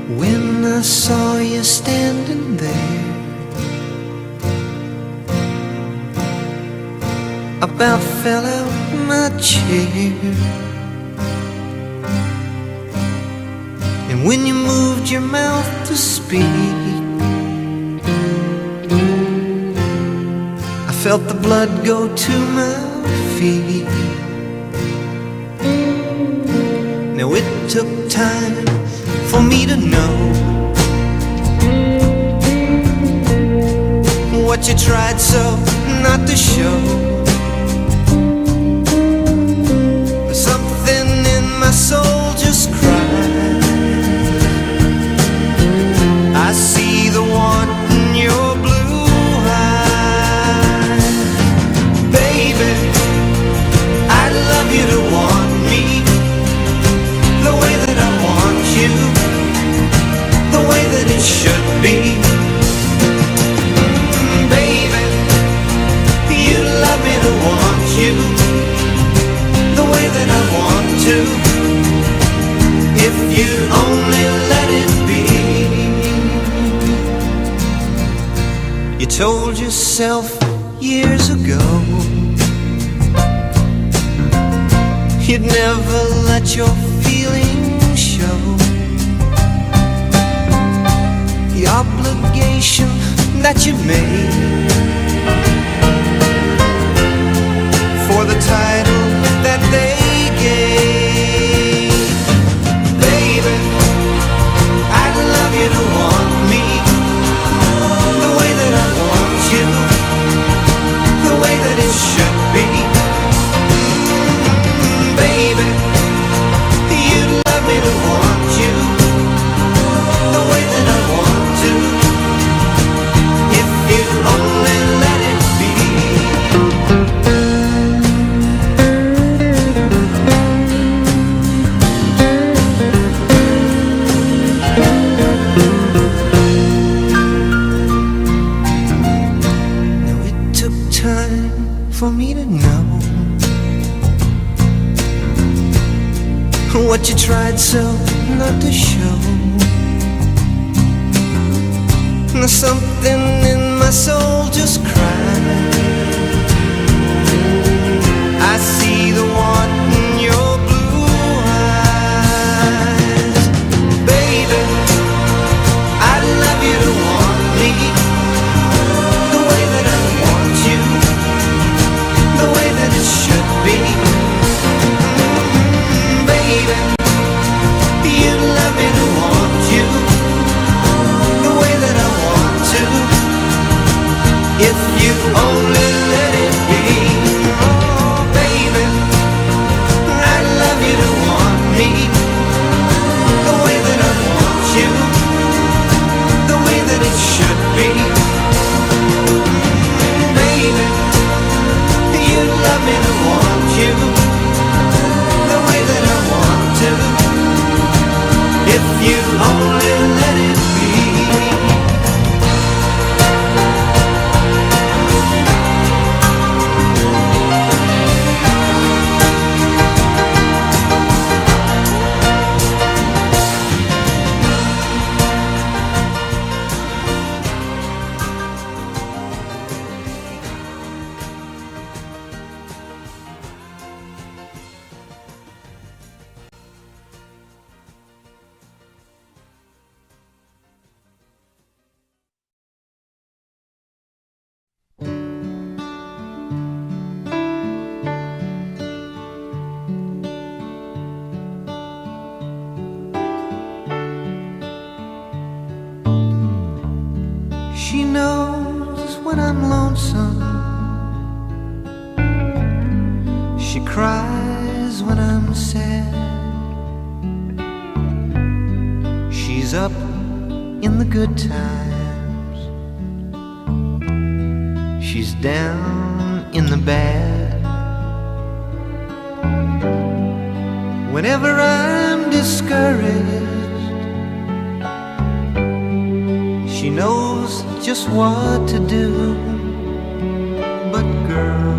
When I saw you standing there, I about fell out my chair. And when you moved your mouth to speak, I felt the blood go to my feet. Now it took time for me to know what you tried so not to show. But something in my soul just cried. I see the want in your blue eyes. Baby, I'd love you to want me the way that I want you, the way that it should be. Baby, you love me to want you the way that I want to, if you only let it be. You told yourself years ago you'd never let your feelings show. The obligation that you made for the title that they gave. Baby, I'd love you to want me the way that I want you, the way that it should be. Baby, you'd love me to want you the way that I want to, if you only let it be. Now it took time for me to know what you tried so not to show. Now something in my soul just cried. I see the want in your blue eyes. Baby, I'd love you to want me the way that I want you, the way that it should be. Baby, you love me to want you the way that I want to, if you only let it be. Oh baby, I'd love you to want me the way that I want you, the way that it should be. Baby, you love me to want you the way that I want to, if you only let it be. She knows when I'm lonesome, she cries when I'm sad. She's up in the good times, she's down in the bad. Whenever I'm discouraged, she knows just what to do. But girl,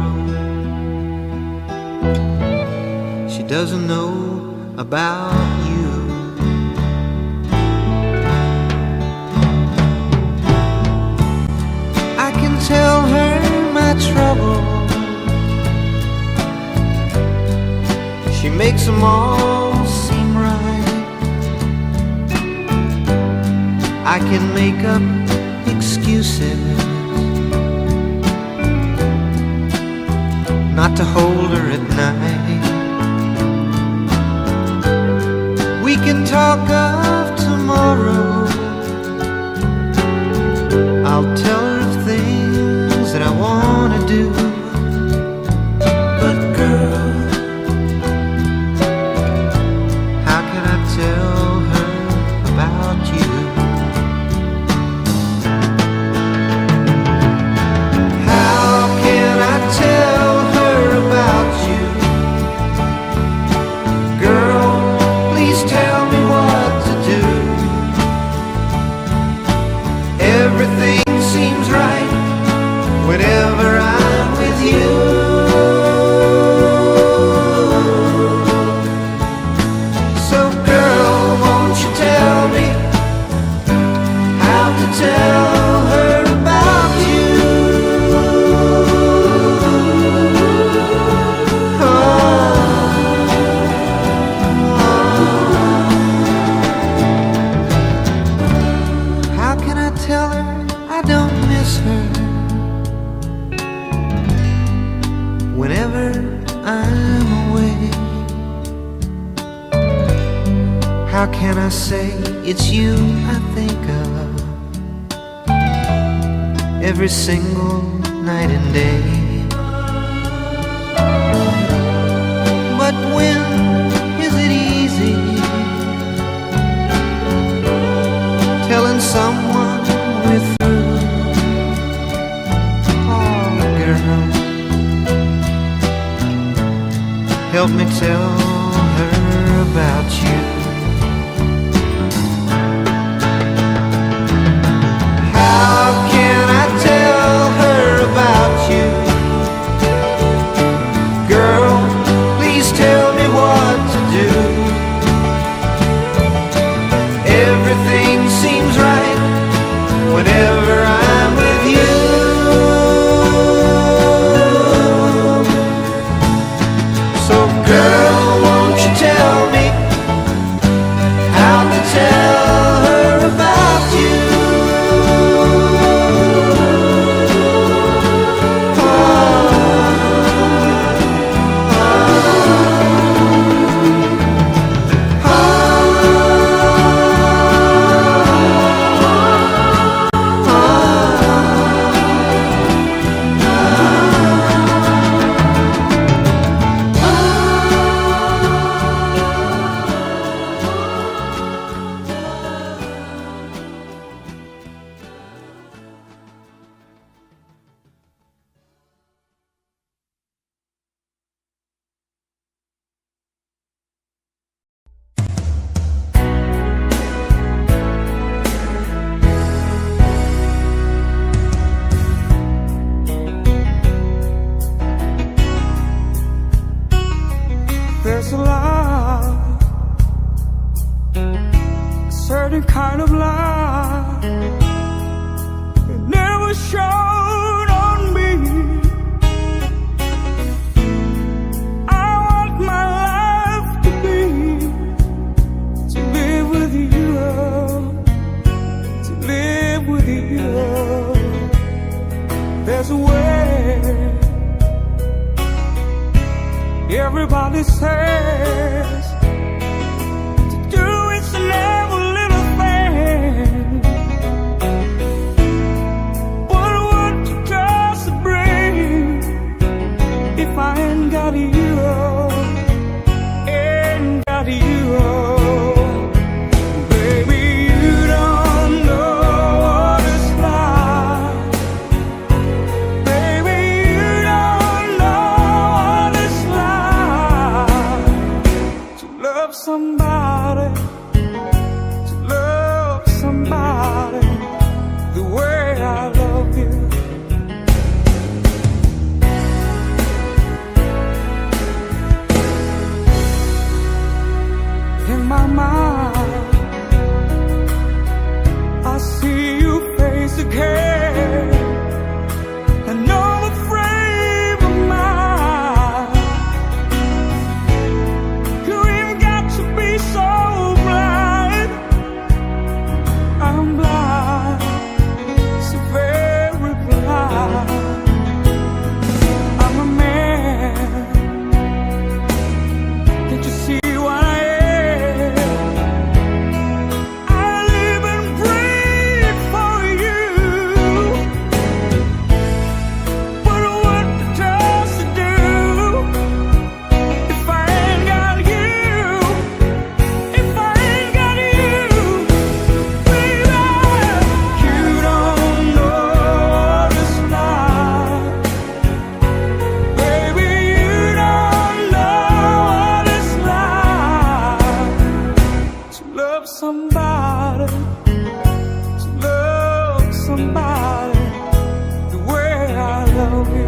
she doesn't know about you. them all seem right. I can make up excuses not to hold her at night. We can talk of tomorrow. I'll tell her of things that I want to do. But girl, how can I tell her about you? How can I tell her about you? Girl, please tell me what to do. Everything seems right whenever I'm with you. So girl, won't you tell me how to tell her about you? How can I tell her I don't miss her whenever I'm away? How can I say it's you I think of every single night and day? But when is it easy telling someone we're through? Oh, girl, help me tell her about you. How can I tell her about you? Girl, please tell me what to do. Everything seems right whenever I'm with you. So girl, won't you tell me how to tell her about you? There's a love, a certain kind of love it never showed on me. I want my life to live with you, to live with you. There's a way. Everybody says to do it's never little thing, but what does it bring if I ain't got you? Ain't got you, baby. You don't know what it's like, baby. You don't know what it's like. love somebody, to love somebody the way I love you.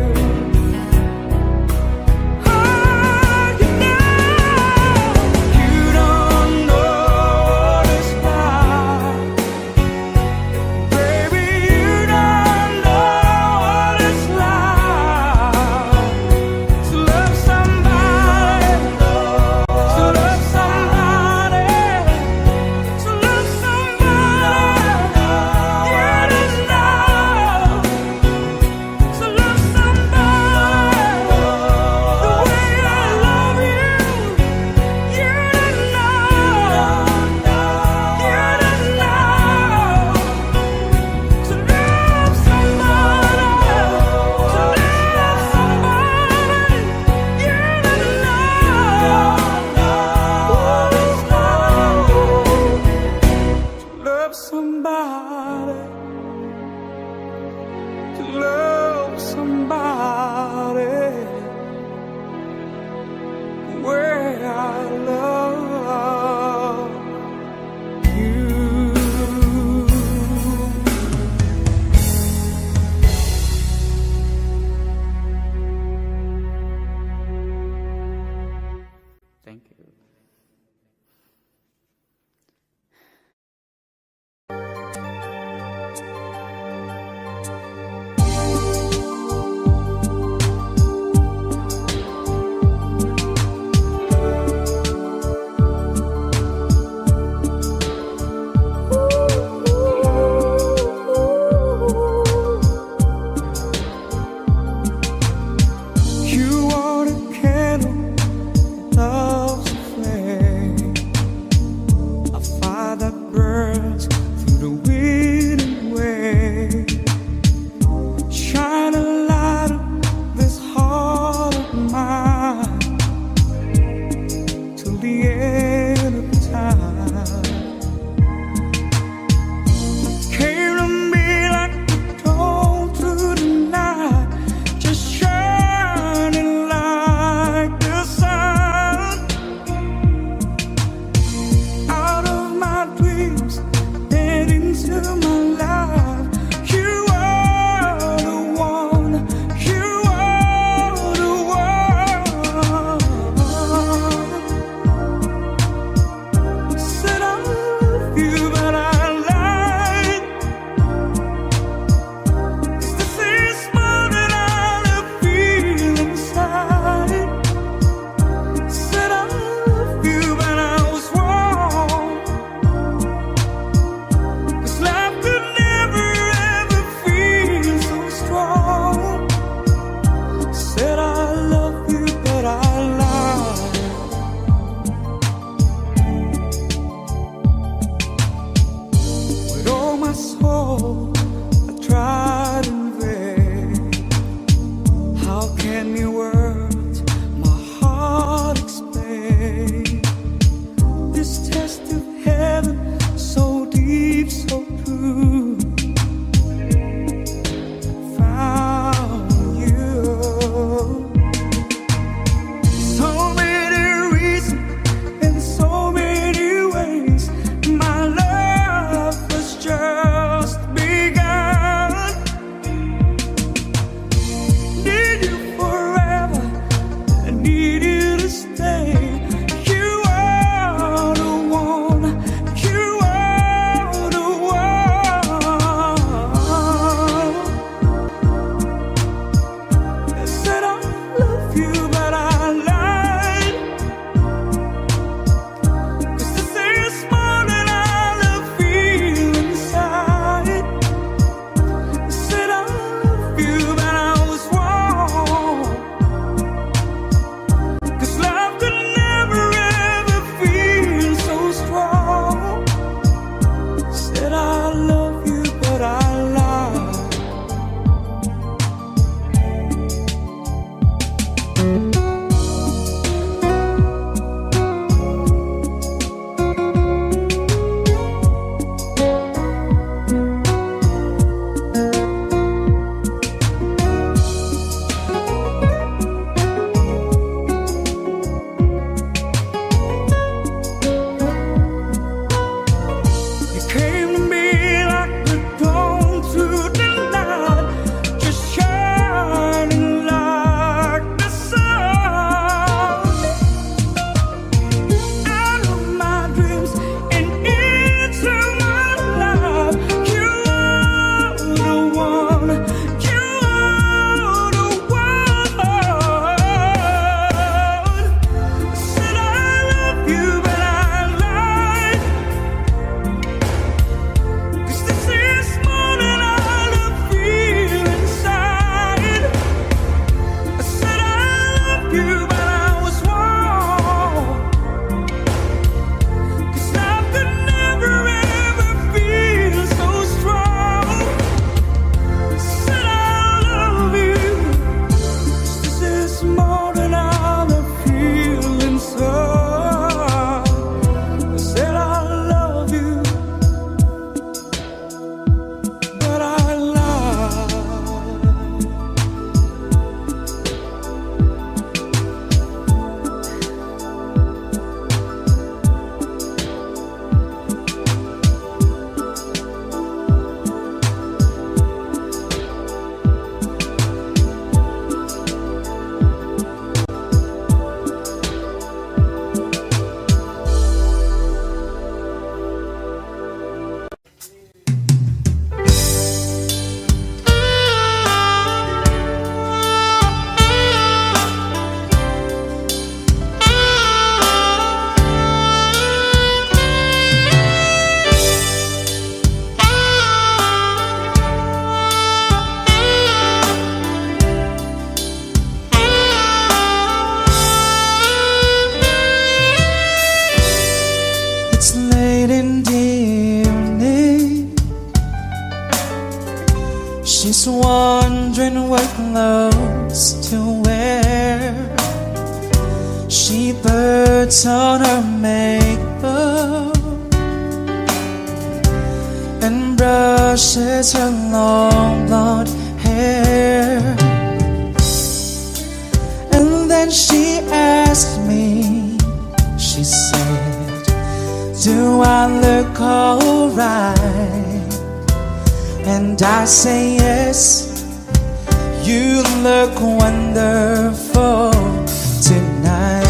Somebody, to love somebody where I love you. Thank you. To my was wondering what clothes to wear. She puts on her makeup and brushes her long blonde hair. And then she asked me, she said, do I look alright? And I say yes, you look wonderful tonight.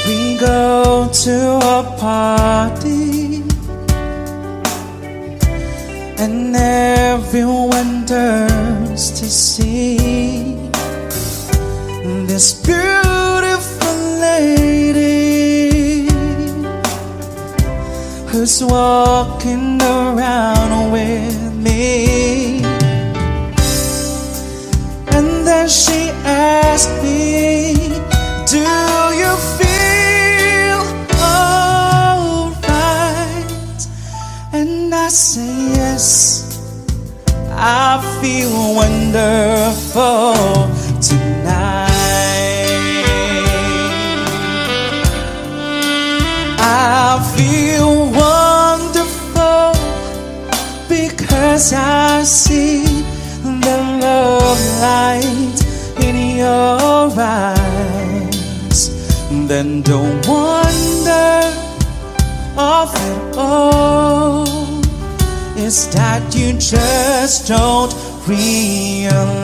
We go to a party and everyone turns to see this beautiful lady who's walking around with me. And then she asked me, do you feel alright? And I say yes, I feel wonderful tonight. I feel wonderful because I see the love light in your eyes. Then don't wonder of it all is that you just don't realize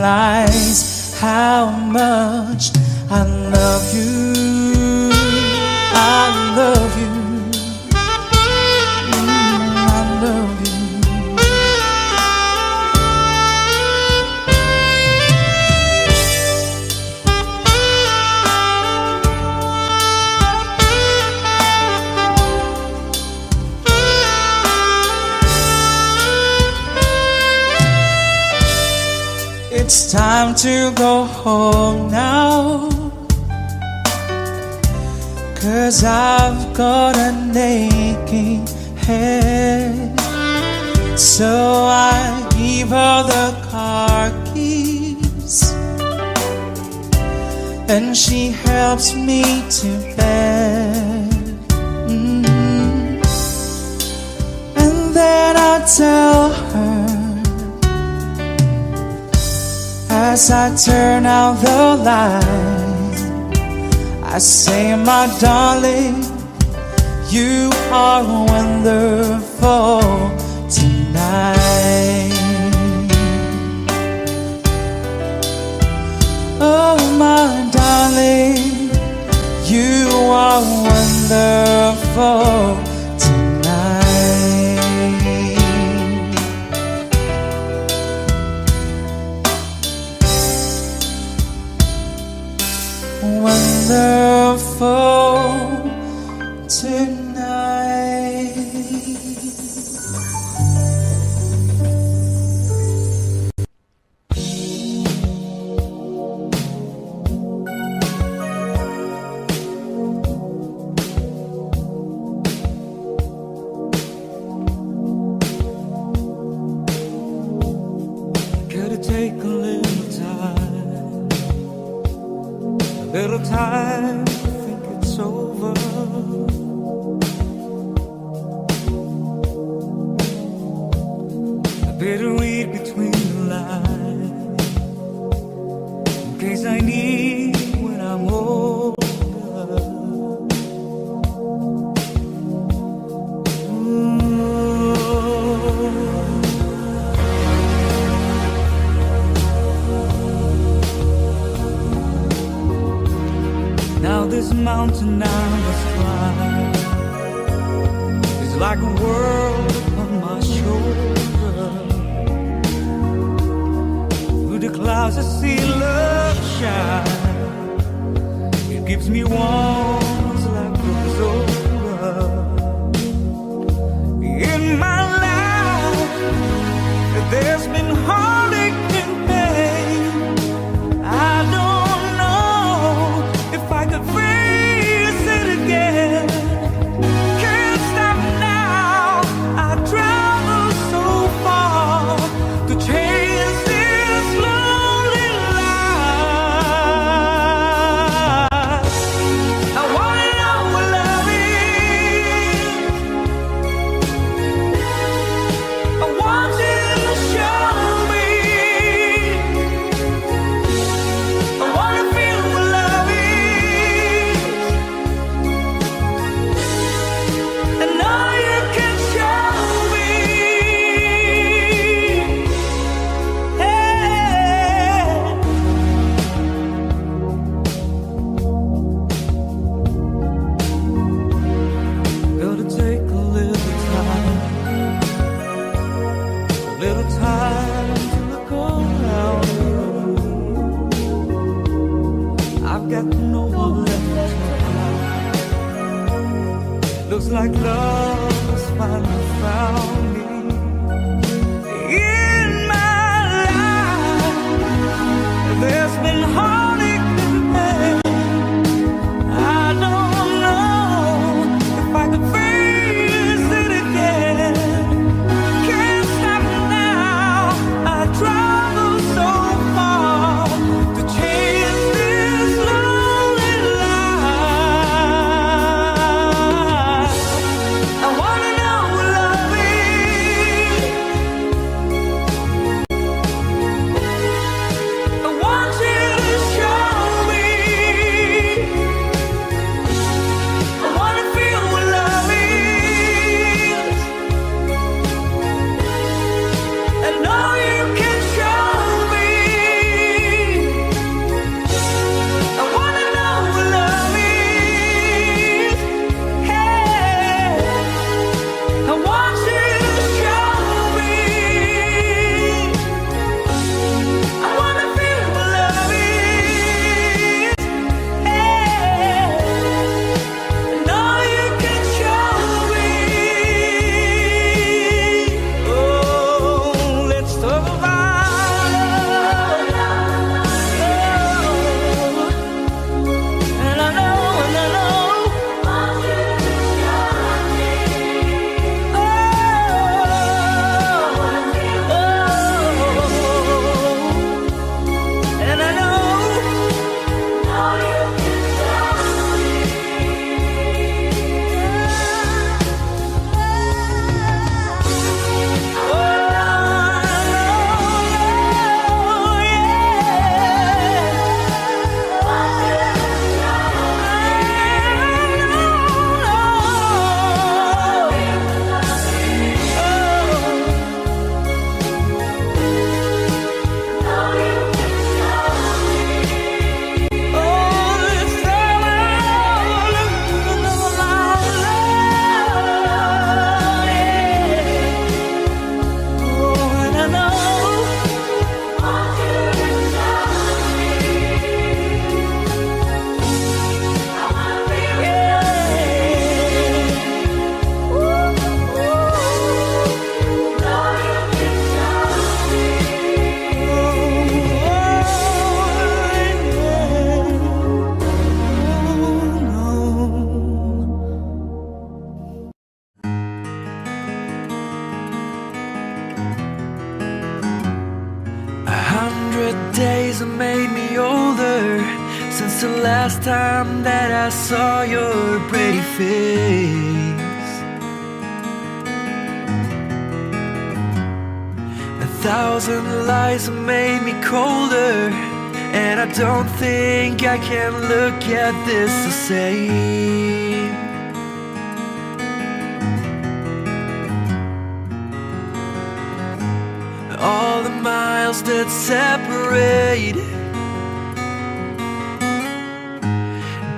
how much I love you. I love you. I love you. It's time to go home now, 'cause I've got an aching head. So I give her the car keys and she helps me to bed. And then I tell her, as I turn out the light, I say, my darling, you are wonderful tonight. Oh, my darling, you are wonderful tonight. Wonderful tonight. Could it take a little time? A little time to think it's over. I better read between the lines in case I need when I'm older. Now this mountain I must climb is like a world upon my shoulder. Through the clouds I see love shine. It gives me warmth like rose over. In my life there's been heartache and pain. I don't again. Can't stop now. I travel so far to chase this lonely life. I wanna know what love is. I want you to show me. I wanna feel what love is. I know you can show me. Hey. Gotta take a little time to look around you. I've got no one left to cry. Looks like love has finally found me. In my life, there's been heartache and pain. I don't know if I could face it again. Can't stop now. I travel so far to chase this lonely life. I wanna know what love is. I want you to show me. I wanna feel what love is. I know you can show me. I wanna know what love is. Hey, I want you to show me. I wanna feel what love is. Hey, I know you can show me. Oh, let's talk about love. And I know. And I Days have made me older since the last time that I saw your pretty face. 1,000 lies have made me colder, and I don't think I can look at this the same. All the miles that separate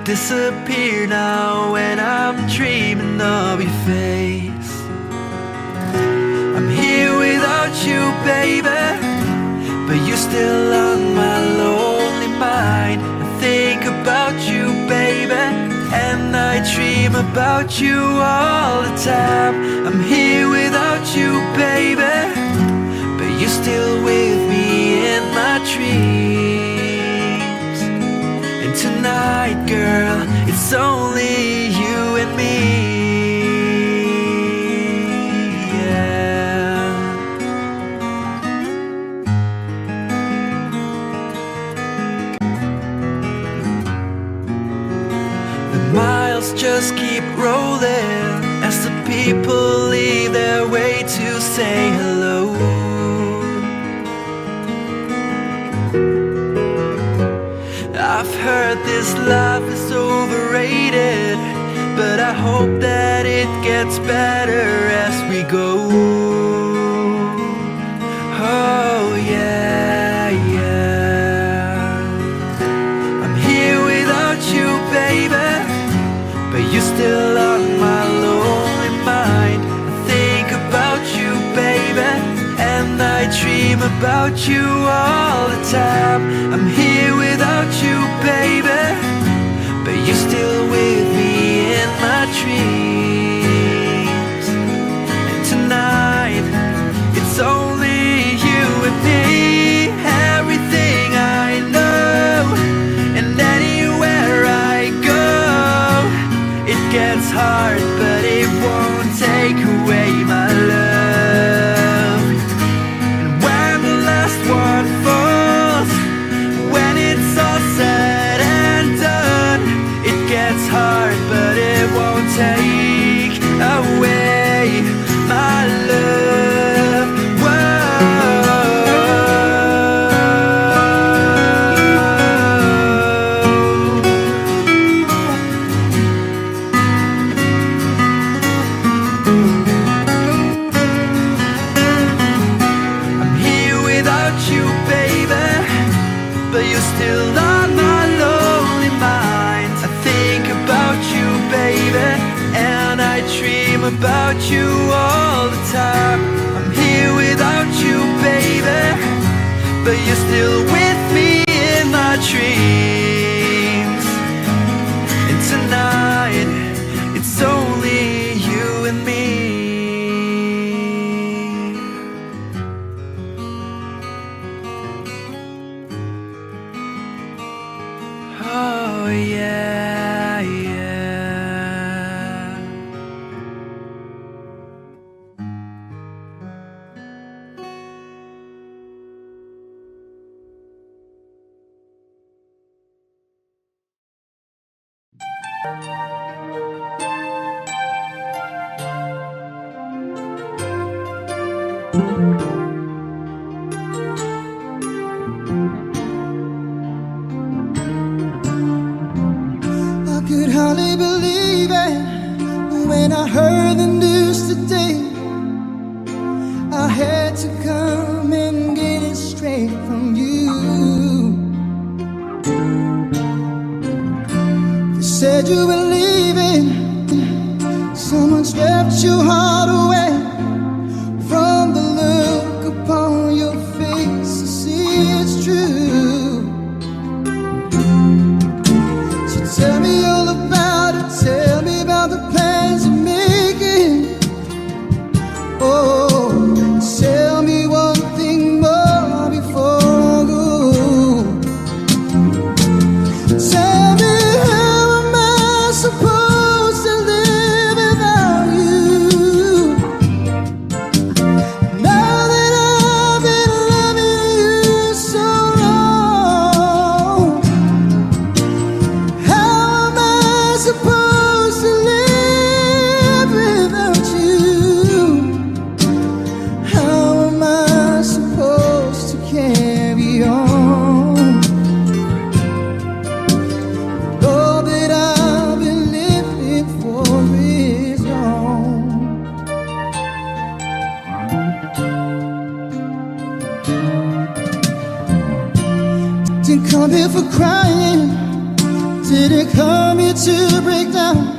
disappear now when I'm dreaming of your face. I'm here without you, baby, but you're still on my lonely mind. I think about you, baby, and I dream about you all the time. I'm here without you, baby, but you're still with me in my dreams. And tonight, girl, it's only you just keep rolling as the people leave their way to say hello. I've heard this life is overrated, but I hope that it gets better as we go. Oh yeah, yeah. I'm here without you, baby, but you're still on my lonely mind. I think about you, baby, and I dream about you all the time. I'm here without you, baby, but you're still with me in my dreams. And tonight, it's only you and me. Everything I know, and anywhere I go, it gets hard, but it won't take away my love. And when the last one falls, when it's all said and done, it gets hard, but it won't take away my love. I'm here without you, baby, but you're still on my lonely mind. I think about you, baby, and I dream about you all the time. I'm here without you, baby, but you're still with me in my dreams. And tonight, it's only you and me. Oh yeah, yeah. I could hardly believe it when I heard the news today. I had to come and get it straight from you. You said you were leaving, someone swept your heart away. From the look upon your face, I see it's true. Tell me all about it, tell me about the plans you're making. Oh, tell me one thing more before I go. Tell me, how am I supposed to live without you? Now that I've been loving you so long, how am I supposed to live without you? How am I supposed to carry on? All that I've been living for is gone. Didn't come here for crying, didn't come here to break down.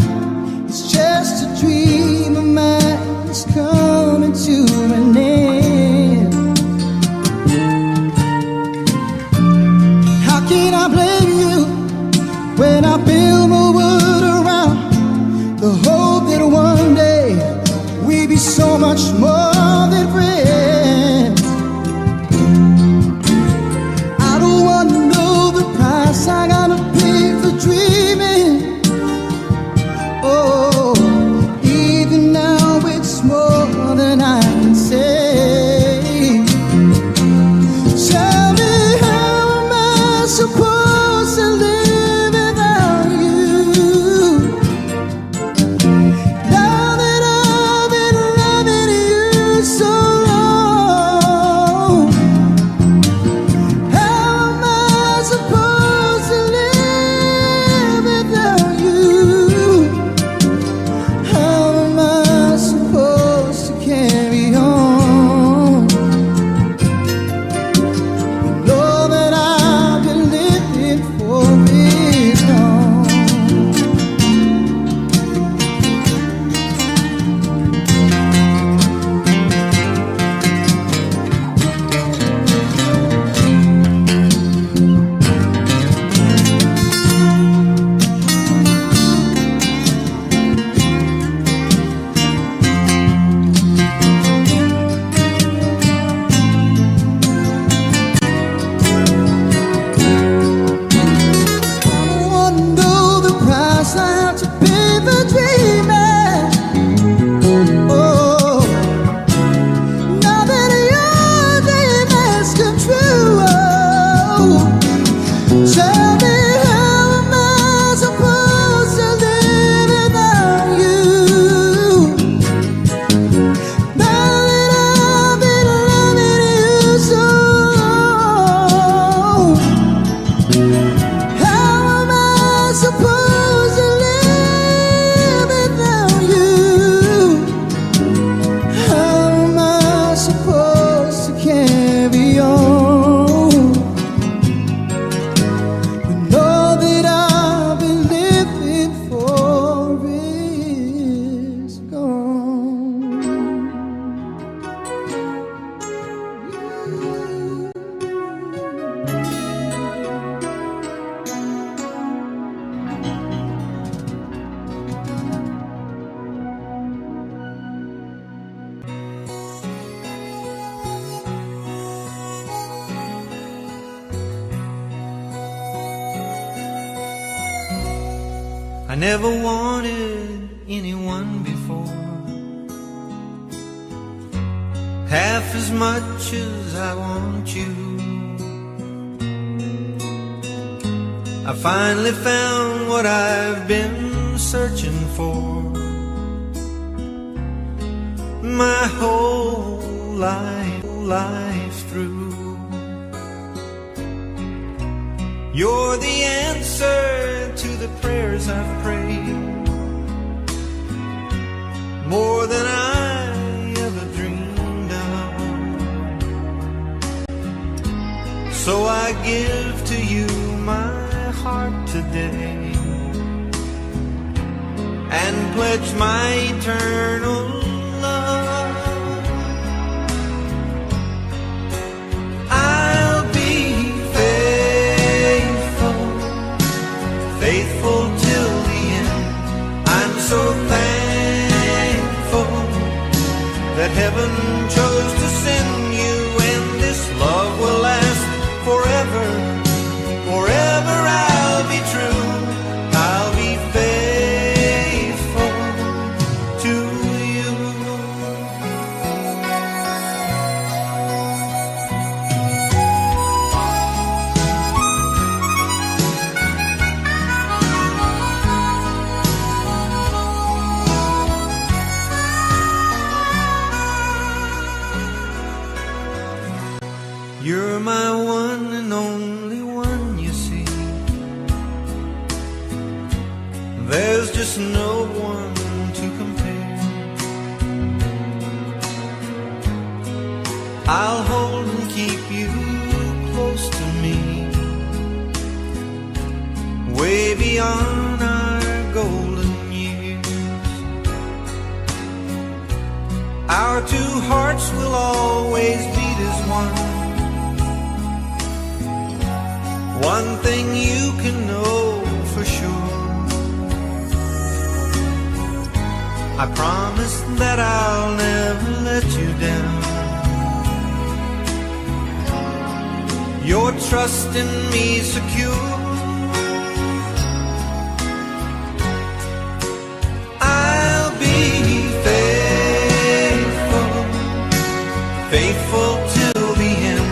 It's just a dream of mine that's coming to an end. How can I blame you when I build my world around the hope that one day we'd be so much more than friends? I don't want to know the price I gotta pay for dreaming. Oh, even now it's more than I can say. carry on. When all that I've been living for is gone. I never wanted anyone before, half as much as I want you. I finally found what I've been searching for my whole life through. You're the answer to the prayers I've prayed, more than I ever dreamed of. So I give to you my heart today and pledge my eternal love. I'll be faithful till the end. I'm so thankful that heaven chose to send you, and this love will last forever. Forever I'll be true. I'll be faithful to you. You're my one and only one, you see. There's just no one to compare. I'll hold and keep you close to me, way beyond our golden years. Our two hearts will always beat as one. One thing you can know for sure, I promise that I'll never let you down. Your trust in me secure, I'll be faithful till the end.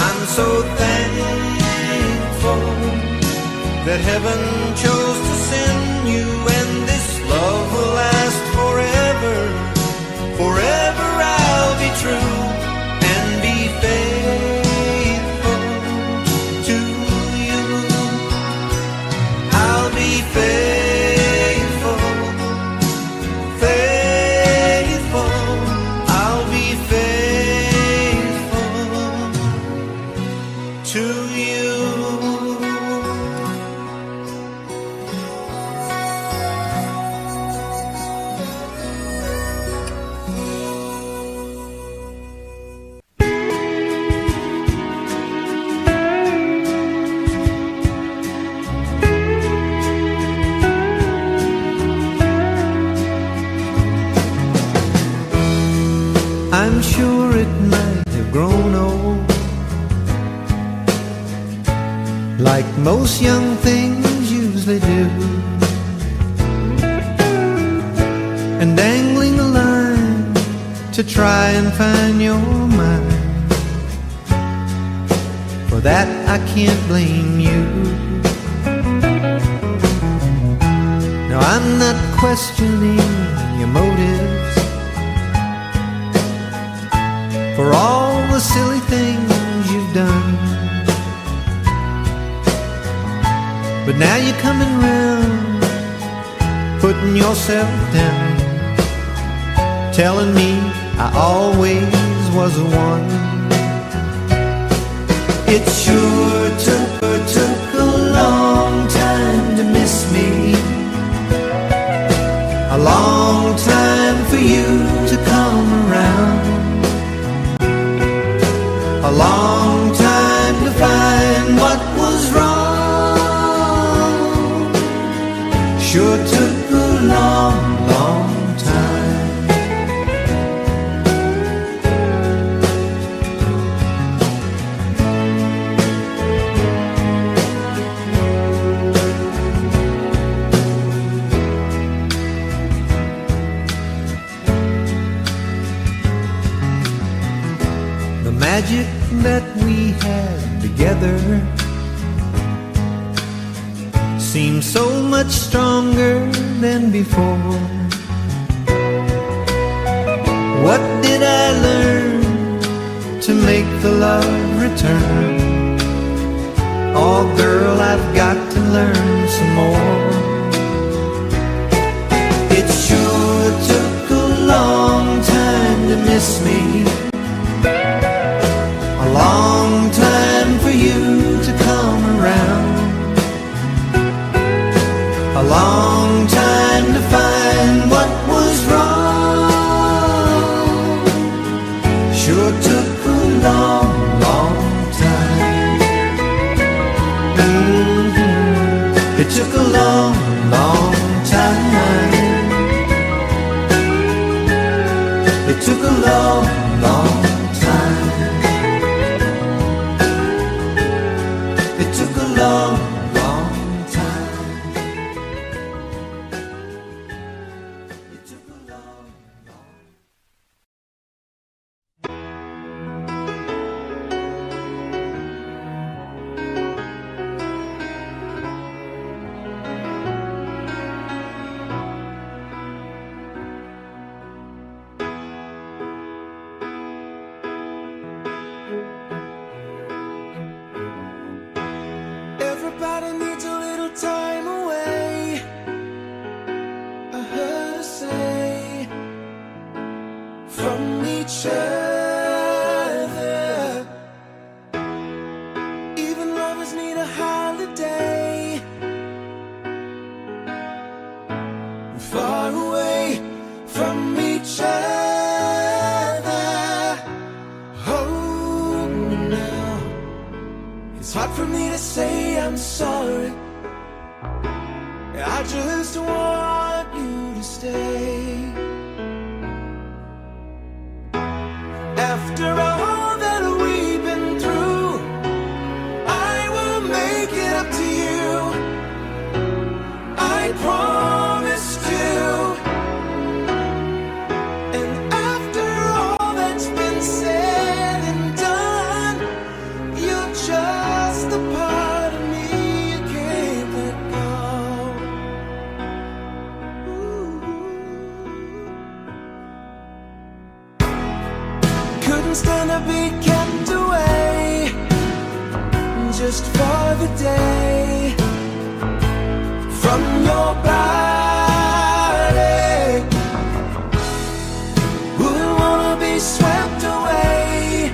I'm so thankful that heaven chose to send you, and this love will last forever. Forever I'll be true and be faithful to you. I'll be faithful, faithful. I'll be faithful to you. I'm sure it might have grown old, like most young things usually do, and dangling a line to try and find your mind. For that I can't blame you. No, I'm not questioning your motives for all the silly things you've done. But now you're coming round, putting yourself down, telling me I always was the one. It sure took a long time to miss me, a long time for you to come around, a long time to find what was wrong. Sure took a long, long time. The magic that we had together seems so much stronger than before. What did I learn to make the love return? Oh girl, I've got to learn some more. It sure took a long time to miss me, a long time for you to come around, a long time to find what was wrong. Sure took a long, long time. It took a long, long time. It took a long, long time. It took a long, long time. It took a long, long Everybody needs a little time away, I heard her say, from each other. Even lovers need a holiday, far away from each other. Hold me now. It's hard for me to say I'm sorry. I just want you to stay. After all that we've been through, I will make it up to you. I promised you. And after all that's been said and done, you're just a part of me you can't let go. Couldn't stand to be kept away just for the day from your body. Wouldn't wanna be swept away,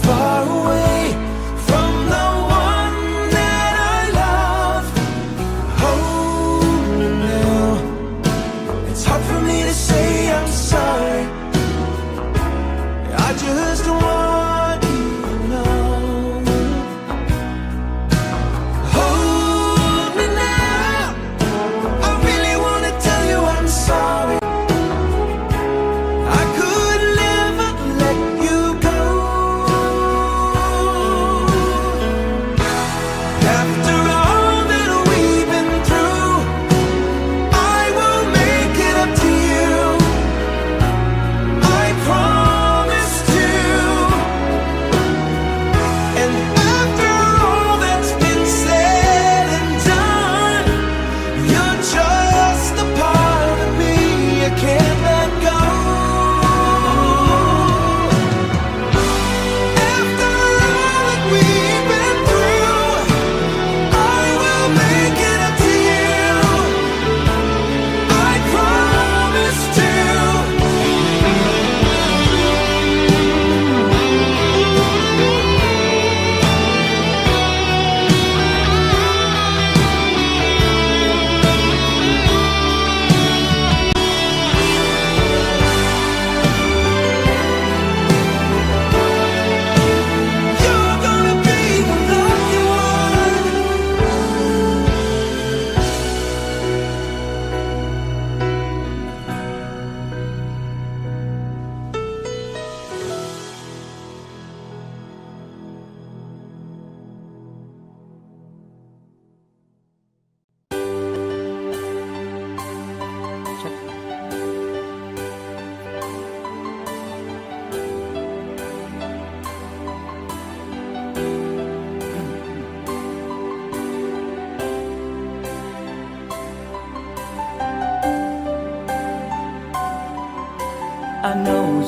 far away from the one that I love. Hold me now. It's hard for me to say I'm sorry. I just want you to know. Hold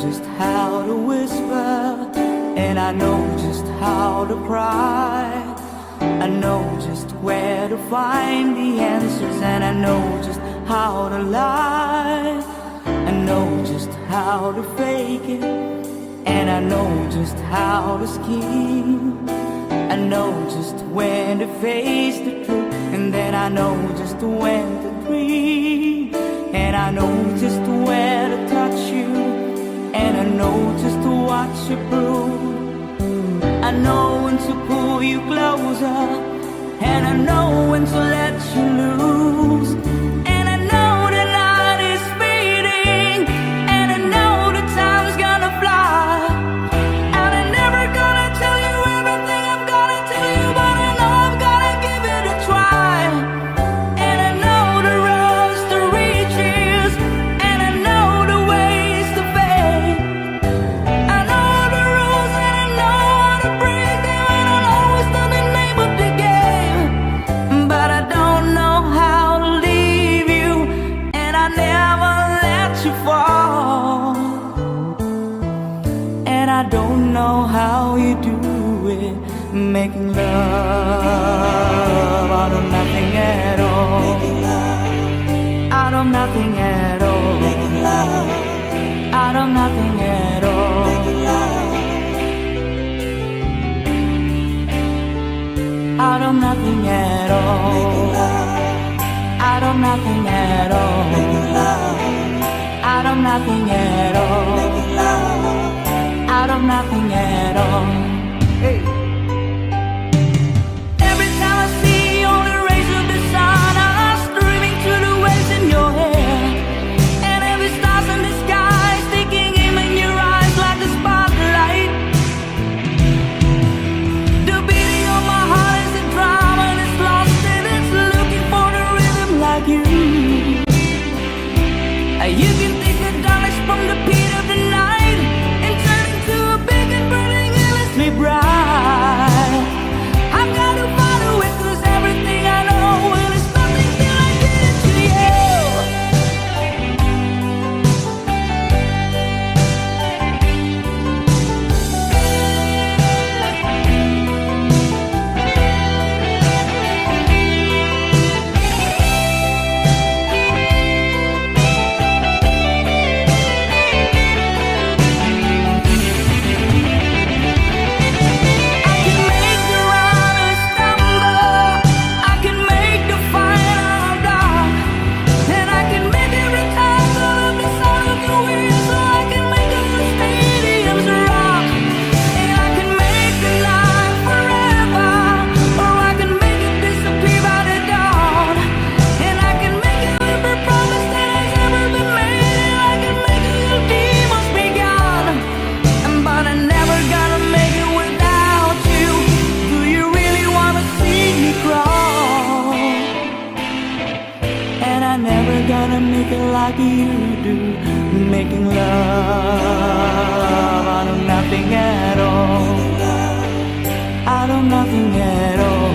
just how to whisper, and I know just how to cry. I know just where to find the answers, and I know just how to lie. I know just how to fake it, and I know just how to scheme. I know just when to face the truth, and then I know just when to dream. And I know just where to touch you, and I know just what you prove. I know when to pull you closer, and I know when to let you loose. And I know the night is fading, and I know the time's gonna fly. And I'm never gonna tell you everything I'm gonna tell you, but I know I've gotta give it a try. And I know the roads to riches, and I know the ways to fame. I know the rules, and I know how to break them, and I'll always know the name of the game. But I don't know how to leave you, and I never let you fall. And I don't know how you do it, making love out of nothing at all. Out of nothing at all. Out of nothing at all. Out of nothing at all. Out of nothing at all. Out of nothing at all. Out of nothing at all. Hey. Every time I see you on the rays of the sun, I'm streaming through the waves in your hair. And every star's in the sky is taking aim in your eyes like a spotlight. The beating of my heart is a drum, and it's lost and it's looking for the rhythm like you. You can take the darkness from the pit of the night and turn into a big and burning endlessly bright. I've got to follow it, 'cause everything I know, and it's nothing till I get it to you. I can make the runners stumble, I can make the final dark, and I can make every time all of the sound of the wind, so I can make all the stadiums rock. And I can make the night forever, or I can make it disappear by the dawn. And I can make every promise that has ever been made, and I can make all your demons be gone. But I'm never gonna make it without you. Do you really wanna see me crawl? And I'm never gonna make it like you do, making love out of nothing at all. Out of nothing at all.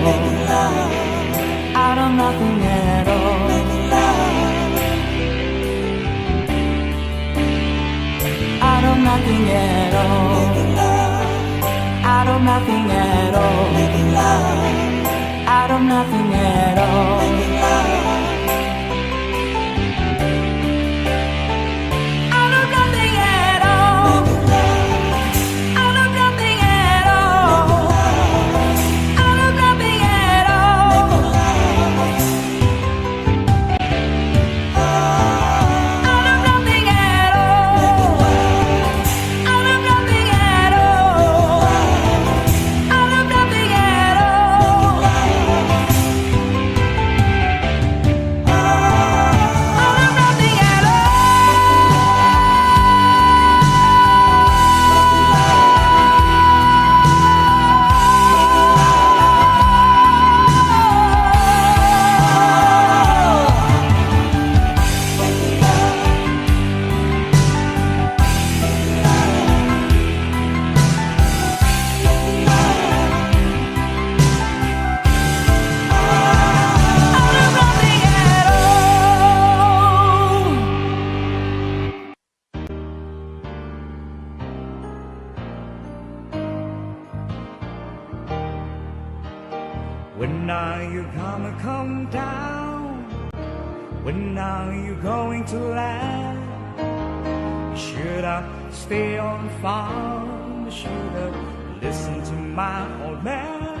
Out of nothing at all. Out of nothing at all. Out of nothing at all. Out of nothing at all. Out of nothing at all. Out of nothing at all. Out of nothing at all. Out of nothing at all. Out of nothing at all. Out of nothing at all. When are you gonna come down? When are you going to land? Should I stay on farm? Should I listen to my old man?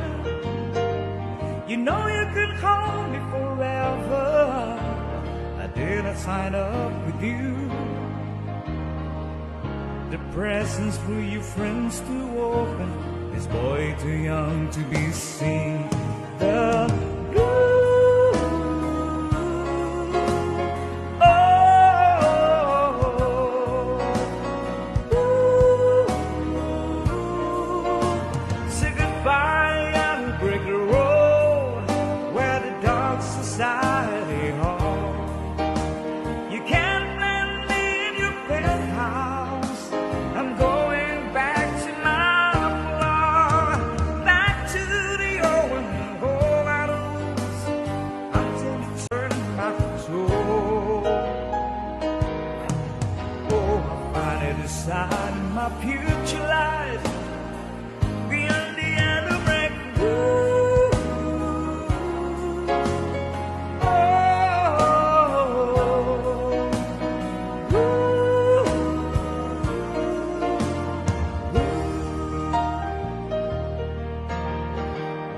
You know you could hold me forever. I didn't sign up with you. The presents for your friends to open. This boy too young to be seen. The blue. Say goodbye and break the road where the dark society hall. You can't blend me in your penthouse. I'm going back to my floor, back to the old hole I lose until you turn my soul. Oh, I finally decided my future lies beyond the end of break.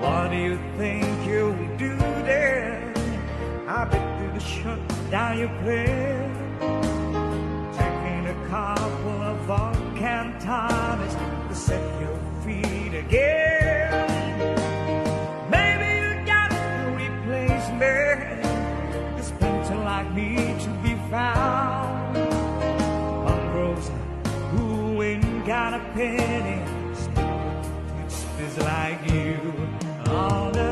What do you think you'll do then? I bet you to shut down your play, taking a couple of Vulcan tonics to set your feet again. Maybe you got to replace me. There's plenty like me to be found. Mongrels who ain't got a penny, it's like you on the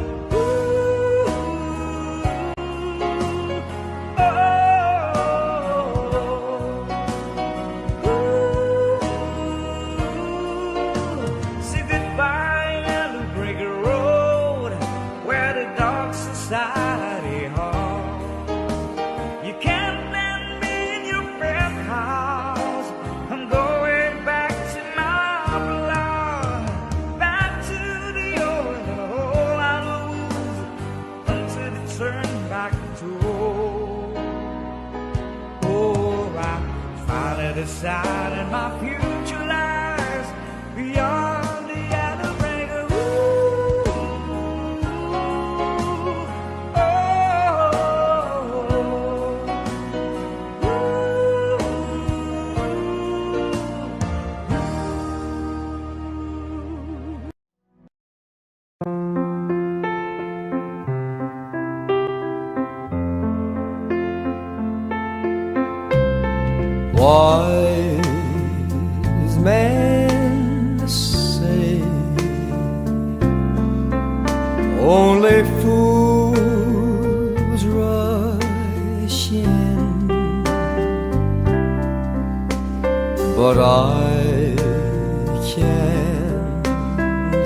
say goodbye and break a road where the dark society hall. You can't land me in your penthouse. I'm going back to my blood, back to the old hole I lose until it turns back to old. Oh, I finally decided my future lies beyond the other breaker. Wise men say only fools rush in, but I can't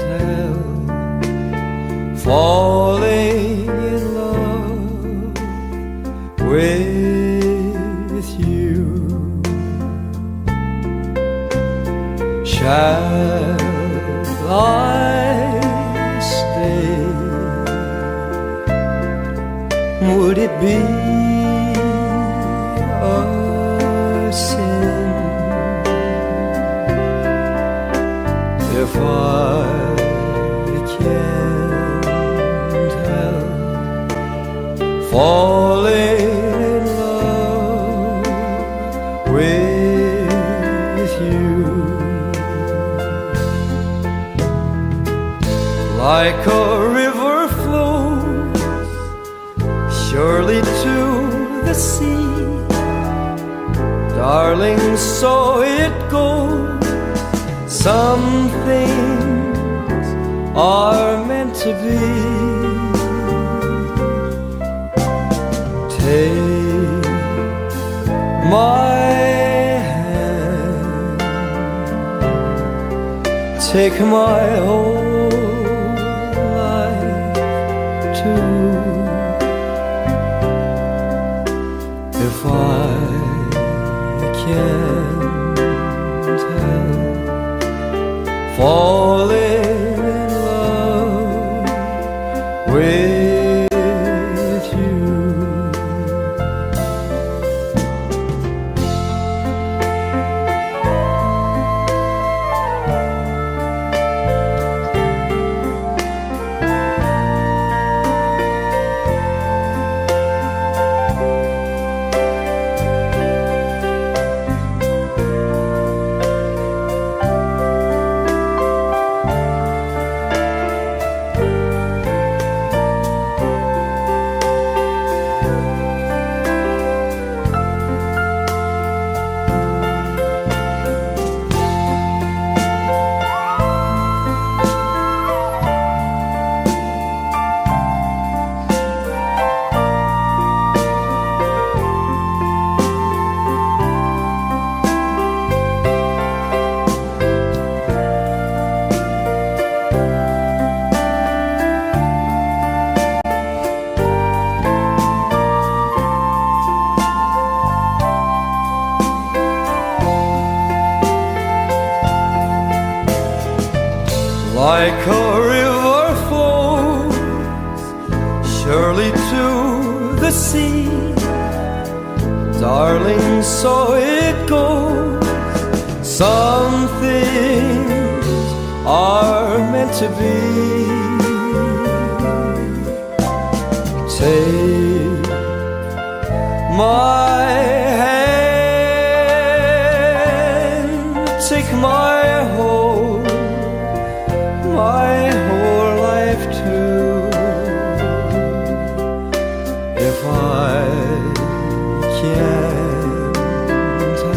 help falling in love with you. Shall I stay? Would it be a sin if I can't help falling in love with you? Like a river flows surely to the sea, darling, so it goes. Some things are meant to be. Take my hand, take my whole life too. If I can't help falling in love with you. Like a river flows surely to the sea, darling, so it goes. Some things are meant to be. Take my hand, take my whole life too. If I can't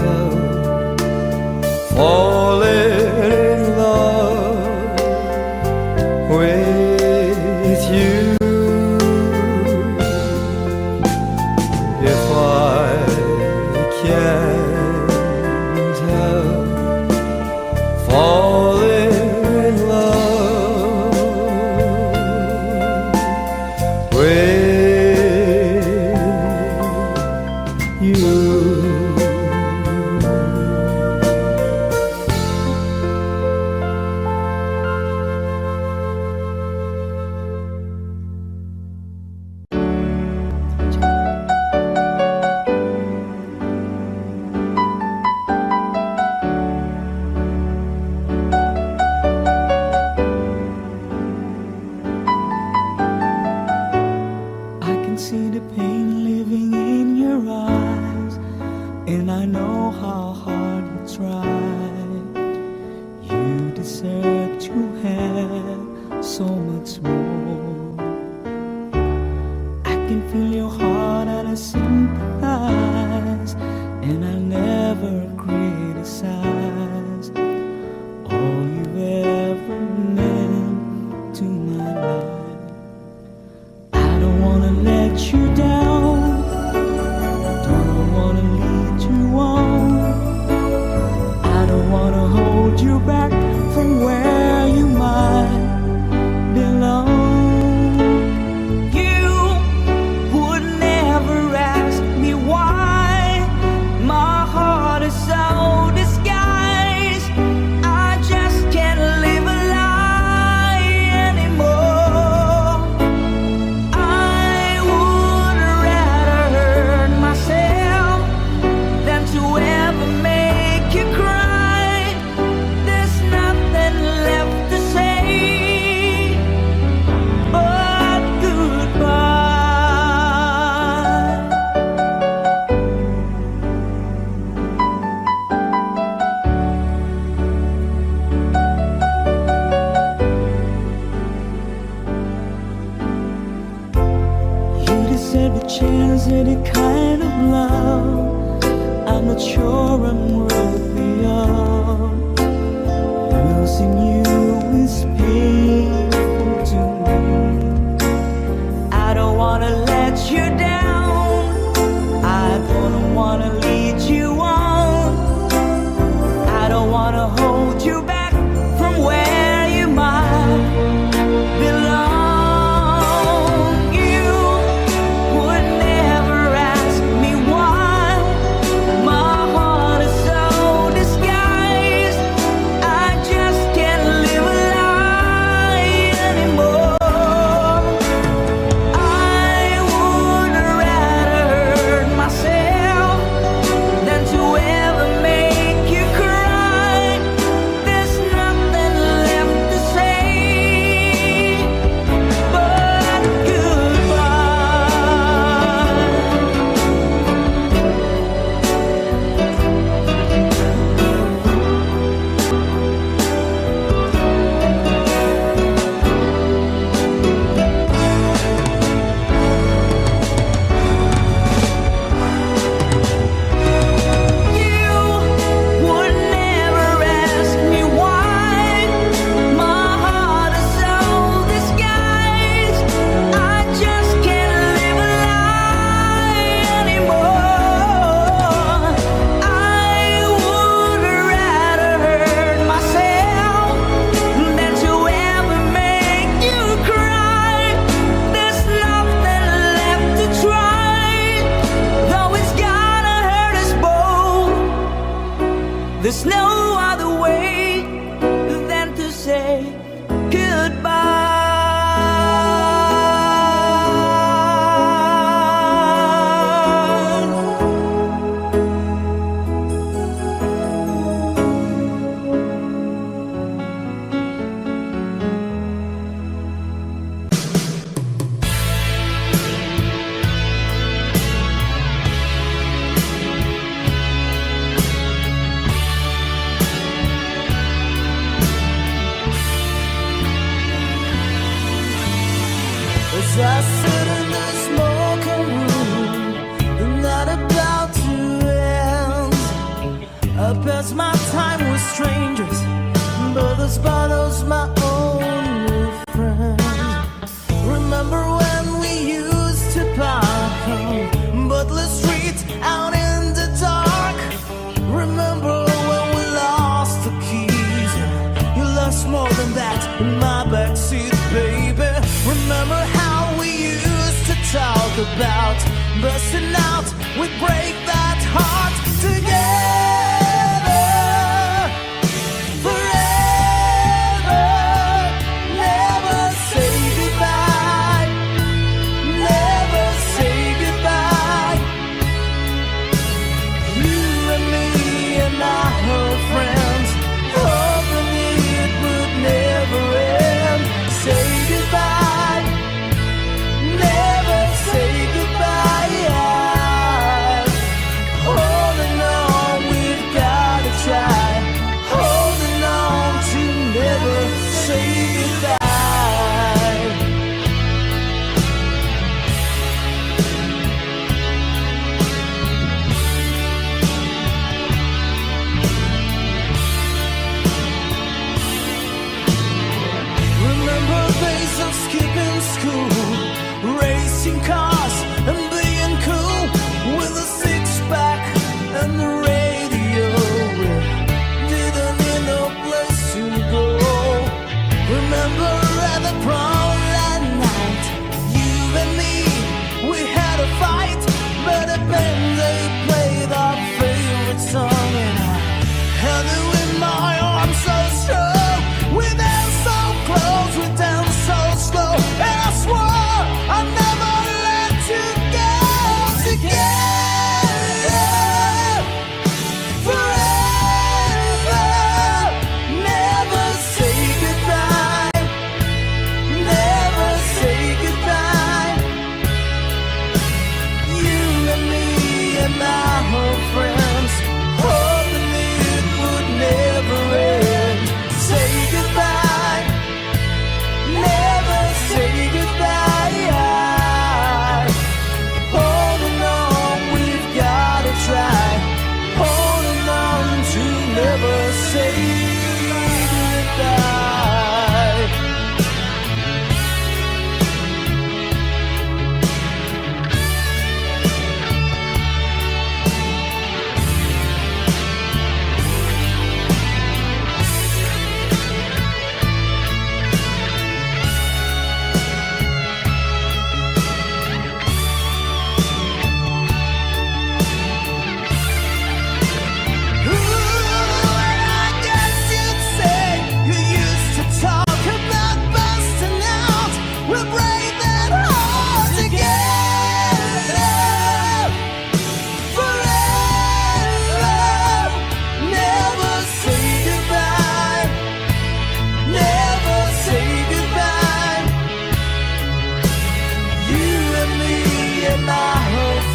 help falling in love with you, if I can't help falling in love with you. I can see the pain living in your eyes, and I know how hard you try. You deserve to have so much more. I can feel your heart and I sympathize, and I never criticize all you've ever meant to my life. I don't wanna let you down, don't wanna lead you on. I don't wanna hold you back from where you might belong. I sit in the smoking room, the night about to end. I pass my time with strangers, but this bottle's my only friend. Remember when we used to park on Butler Street out in the dark? Remember when we lost the keys? You lost more than that in my backseat, baby. Remember how we used to talk about busting out, we'd break that heart together forever. Never say goodbye, never say goodbye. You and me and our friends, hoping it would never end. Say goodbye, never say goodbye. Holding on, we've gotta try. Holding on to never say goodbye. Remember days of skipping school, racing cars and being cool, with a six-pack and the radio. Didn't need no place to go. Remember at the prom that night, you and me, we had a fight, but a band they played our favorite song, and I held you in my arms so strong. We danced so close, we danced so slow, and I swore I'd never let you go. Together forever, never say goodbye, never say goodbye. You and me and our friends, hoping it would never end. Say goodbye, never say goodbye. Holding on, we've gotta try. Holding on to never say goodbye.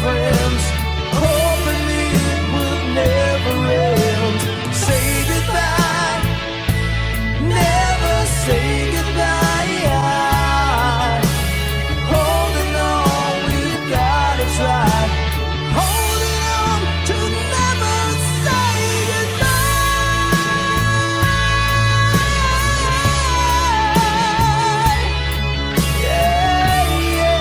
Friends, hoping it would never end. Say goodbye, never say goodbye. Holding on, we've gotta try. Holding on to never say goodbye. Yeah, yeah.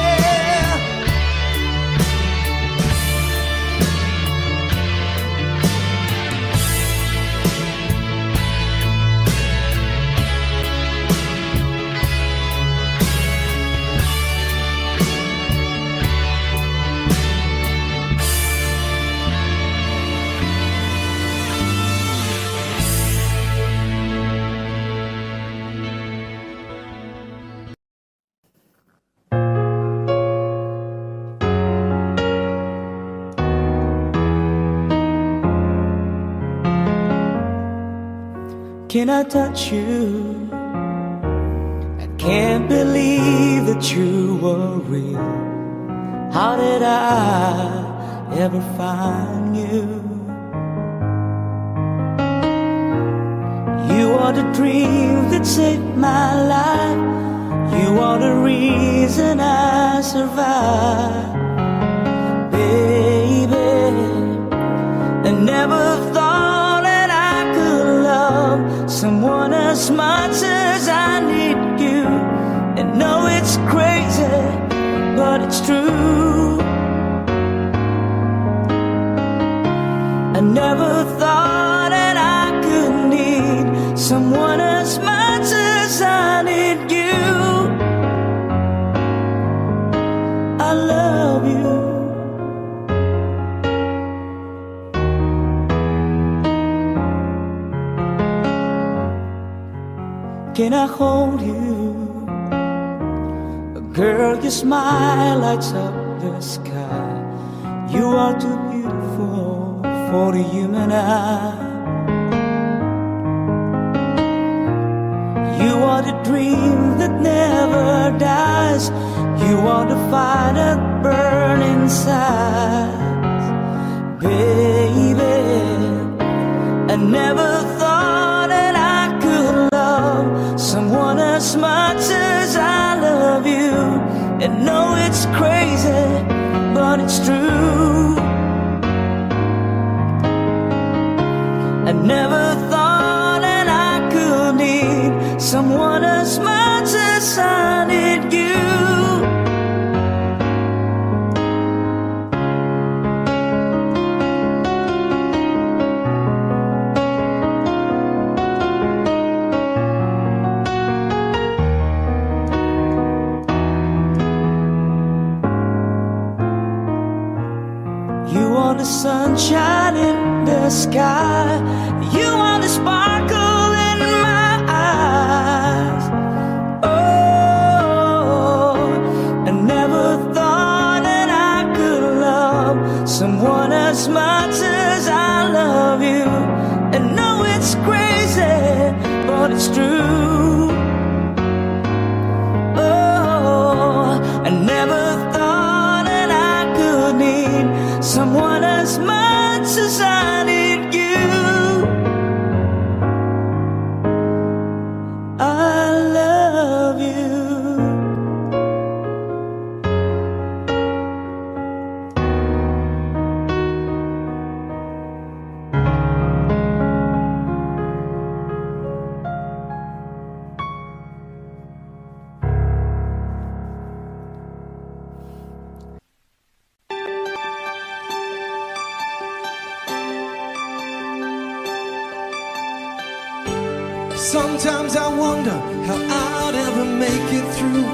Can I touch you? I can't believe that you were real. How did I ever find you? You are the dream that saved my life. You are the reason I survive, baby. I never thought that I could love someone as much as I need you. And know it's crazy, but it's true. I never thought that I could need someone as much as I need you. I love you. Can I hold you? Girl, your smile lights up the sky. You are too beautiful for the human eye. You are the dream that never dies. You are the fire that burns inside. Baby, I never thought that I could love someone as much as I love you. And know it's crazy, but it's true. I never thought that I could need someone as much as I need you. You are the sunshine in the sky. You are the sparkle in my eyes. Oh, I never thought that I could love someone as much as I love you. And know it's crazy, but it's true. Oh, I never thought that I could need someone as much as I need you. I love you. Sometimes I wonder how I'd ever make it through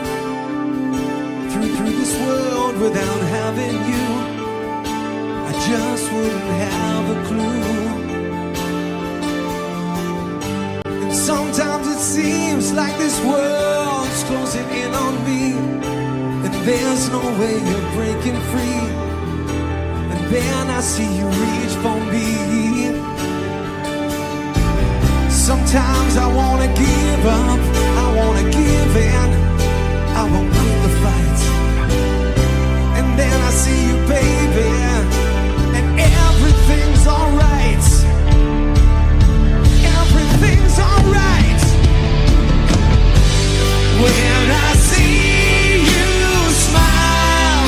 this world without having you. I just wouldn't have a clue. And sometimes it seems like this world's closing in on me, and there's no way you're breaking free. And then I see you reach for me. Sometimes I wanna give up, I wanna give in, I won't win the fight. And then I see you, baby, and everything's alright. Everything's alright. When I see you smile,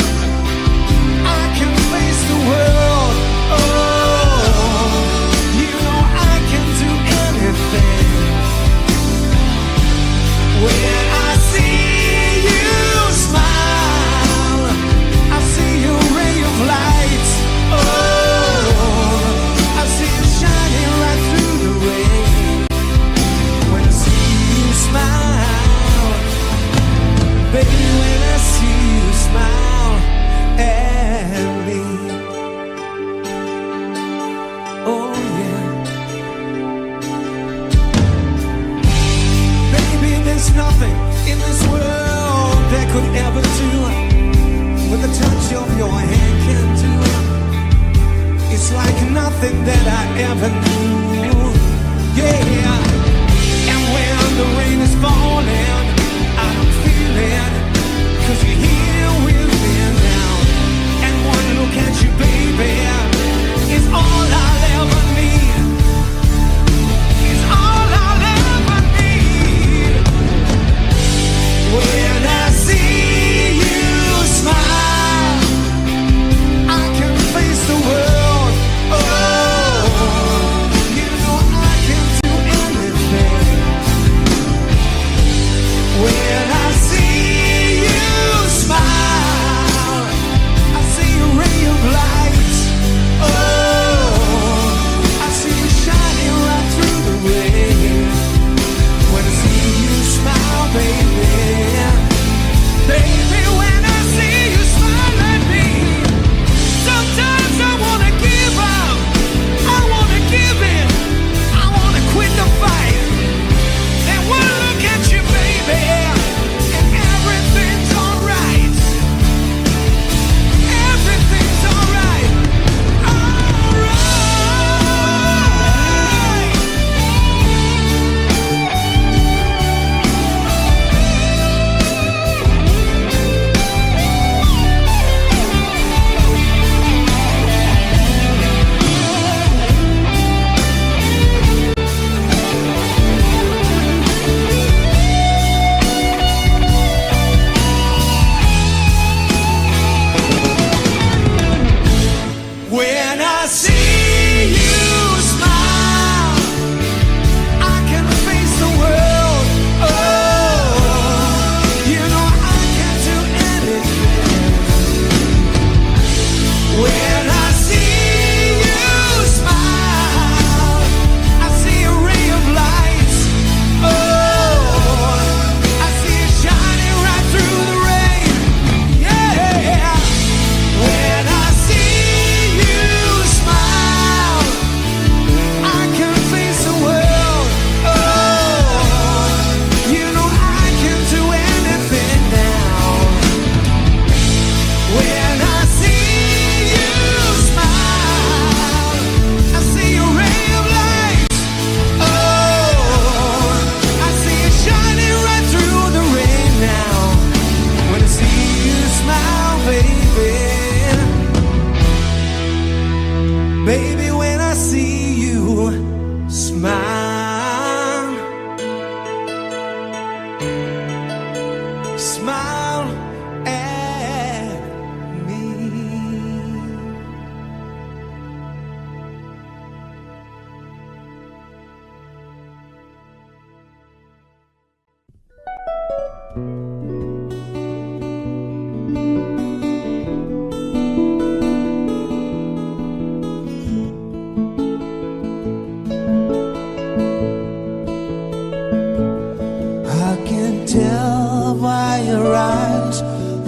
I can face the world. Oh, you know I can do anything. When I see you smile, I see a ray of light. Oh, I see it shining right through the rain. When I see you smile, baby, when I see you smile at me. Oh yeah. Baby, there's nothing in this world that could ever do what the touch of your hand can do. It's like nothing that I ever knew. Yeah. And when the rain is falling, I don't feel it, 'cause you're here with me now. And one look at you, baby, is all I'll ever need. It's all I'll ever need. When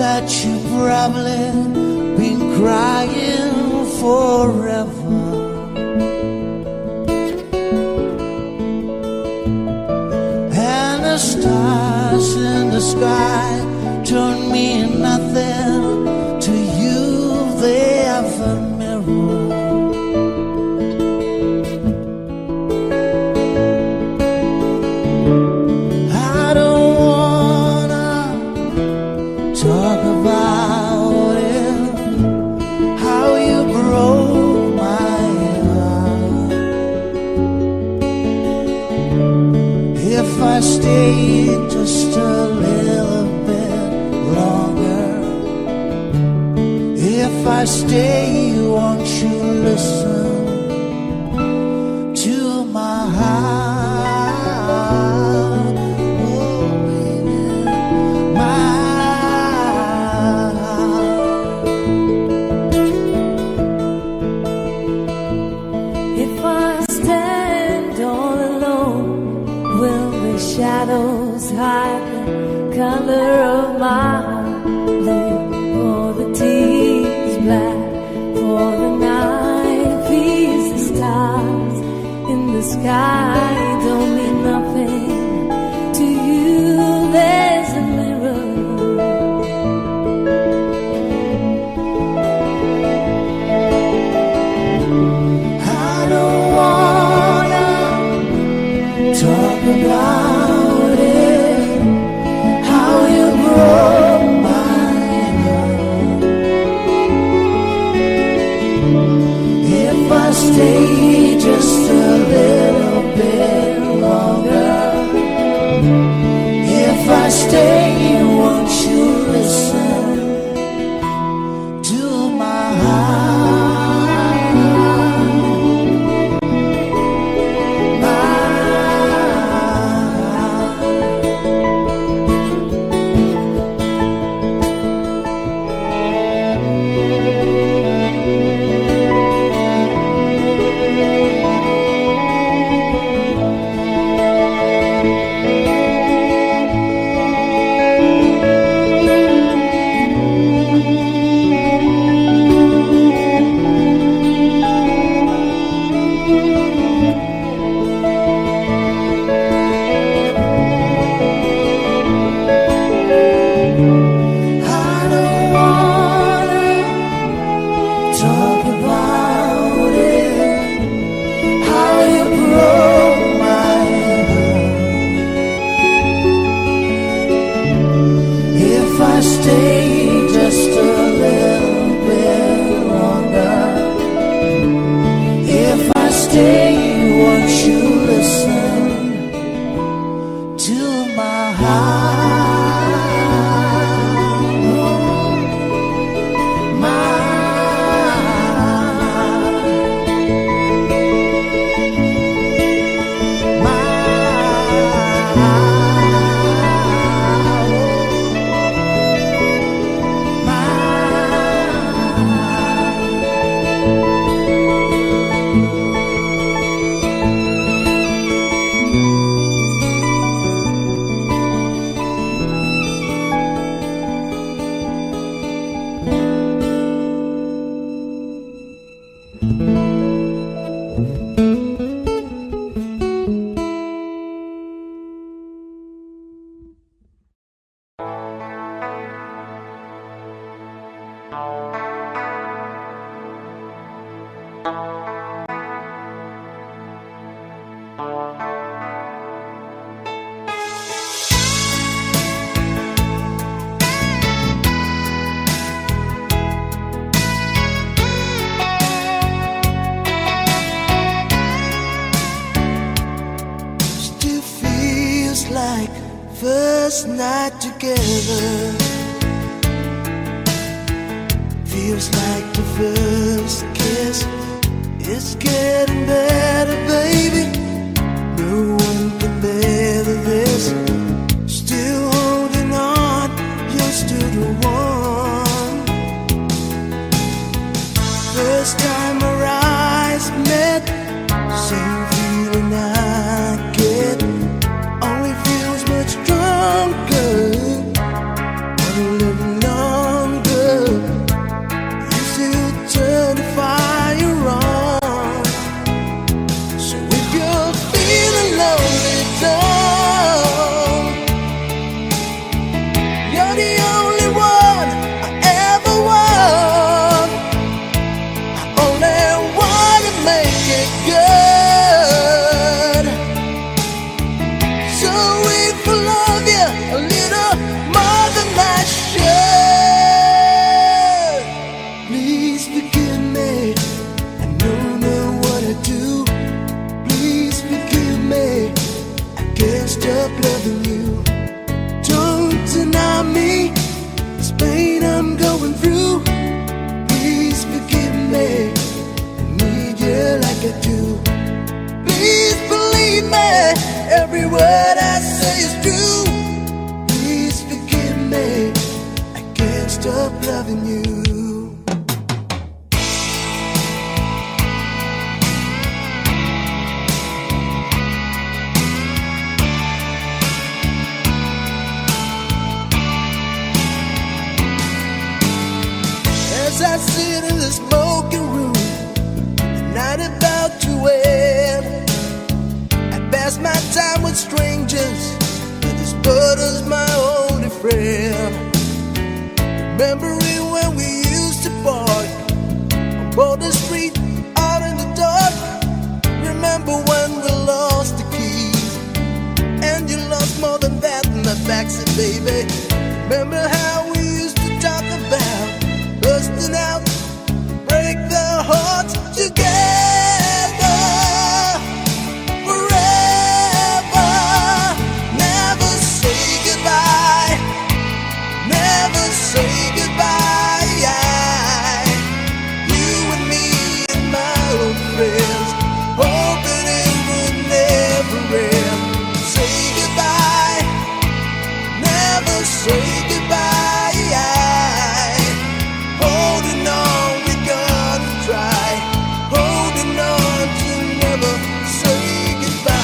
that you've probably been crying forever. And the stars in the sky don't mean nothing to you, they have a mirror. I don't wanna talk about it, how you broke my heart. If I stay just a little bit longer, if I stay, won't you listen to my heart? Oh, baby, my heart. If I stand all alone, will the shadows hide the color of my heart? Blue for the tears, black for the night. Peace, the stars in the sky don't mean nothing to you. There's a mirror. I don't wanna talk about it, how you broke my heart. If I stay just a little bit longer, if I stay, won't you listen to my heart? My talk about it, how you broke my heart. If I stay just a little bit longer, if I stay, won't you listen to my heart? My still feels like first night together. Feels like the first kiss. It's getting better, baby. No one can better this. Still holding on, you're still the one. First time our eyes met, same feeling I get. Only feels much stronger. But a little longer. stop loving you. Don't deny me this pain I'm going through. Please forgive me, I need you like I do. Please believe me, every word I say is true. Please forgive me, I can't stop loving you. As I sit in the smoking room, the night about to end, I pass my time with strangers, but this burden's my only friend. Remembering when we used to park on Boulder Street out in the dark. Remember when we lost the keys, and you lost more than that in the backseat, baby. Remember how we used to talk about busting out, break their hearts together forever. Never say goodbye, never say goodbye. You and me and my old friends, hoping it would never end. Say goodbye, never say goodbye. Holding on, we gotta try. Holding on to never say goodbye.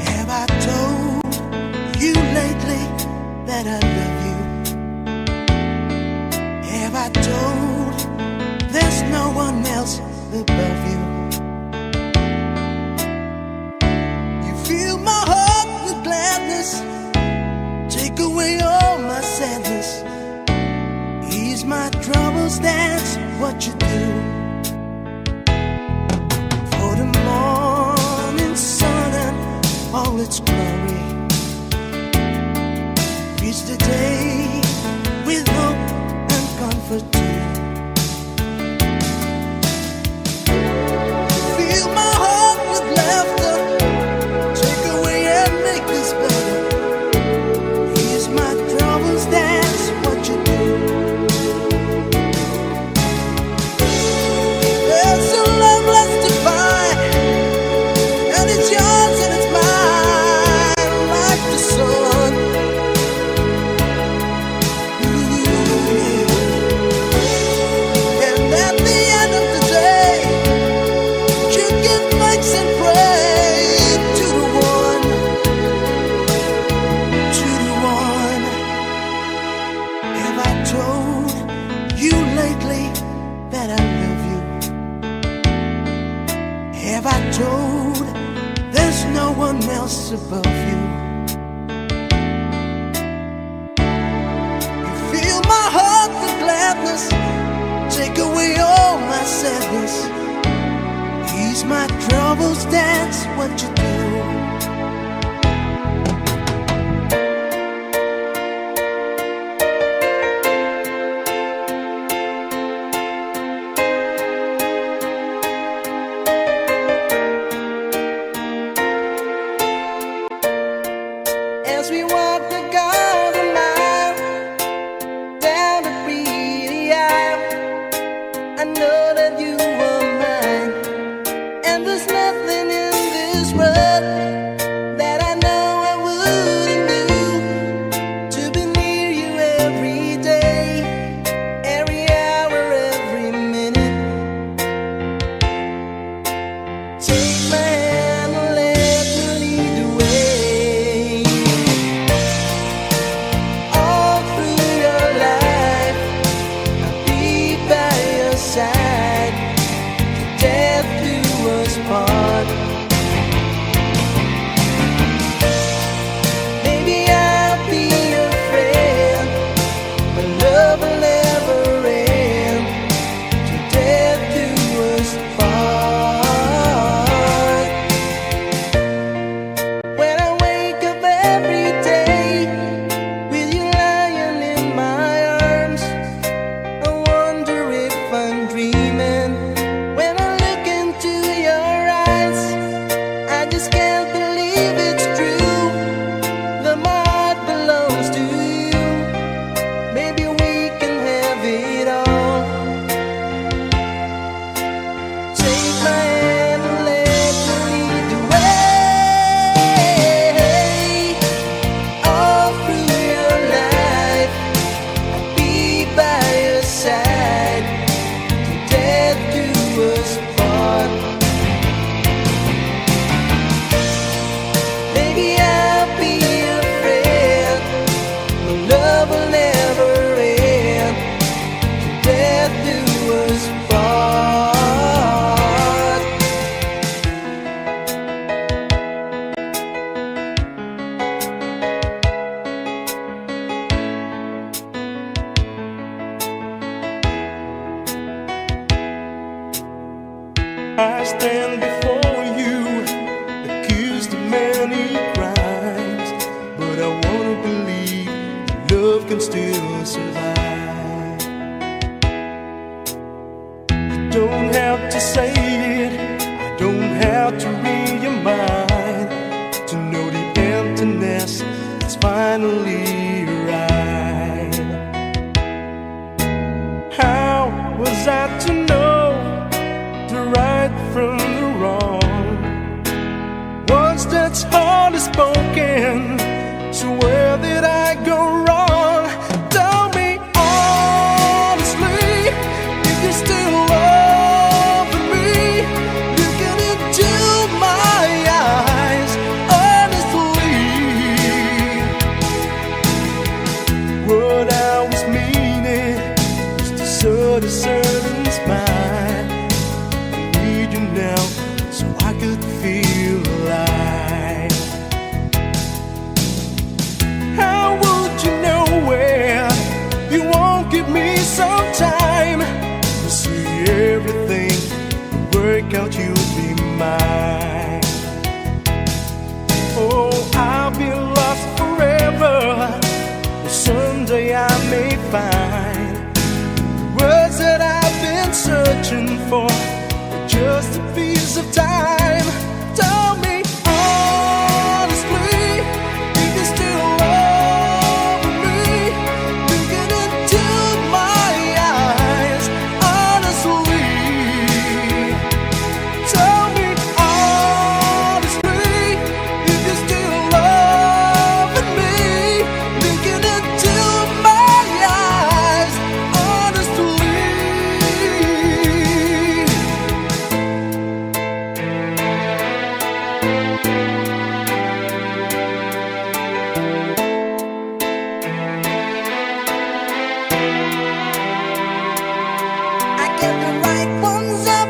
Have I told you lately that I love you? Have I told there's no one else above you? You fill my heart with gladness, take away all my sadness, ease my troubles, that's what you do. For the morning sun and all its glory, reach the day with hope and comfort too. Fill my heart with laughter, take away and make this better, ease my troubles, that's what you do. There's a love left to find, and it's yours and it's mine, like the sun. And at the end of the day, you give thanks and pray to the one, to the one. Have I told you lately that I love you? Have I told there's no one else above you? You fill my heart with gladness, take away all my sadness, ease my troubles, that's what you do. As we walk the garden mile down the pretty aisle, I know that you are mine, and there's nothing in this world I stand before you, accused of many crimes, but I wanna believe love can still survive. You don't have to say it, I don't have to read your mind to know the emptiness is finally right. How was I to know the right from the wrong? Words that's hardly spoken, so where did I go wrong? Tell me honestly, if you still love me, looking into my eyes honestly. What I was meaning was to sort a certain smile. I need you now so I could feel alive. How would you know where you won't give me some time to see everything work out, you'll be mine. Oh, I'll be lost forever, but someday I may find the words that I've been searching for, just a piece of time. Tell me honestly, if you still love me, looking into my eyes honestly. Tell me honestly, if you still love me, looking into my eyes honestly. I get the right ones up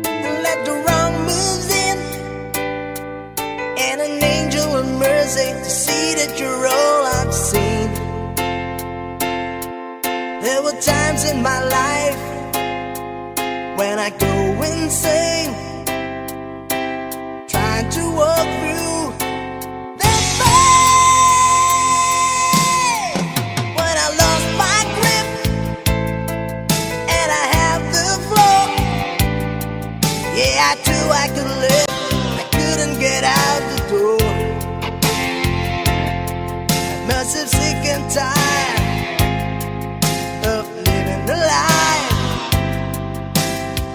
and let the wrong moves in, and an angel of mercy to see that you're all I've seen. There were times in my life when I go insane, trying to walk through that pain. When I lost my grip and I have the floor, yeah, I knew I could live, I couldn't get out the door. I must have sick and tired of living the life,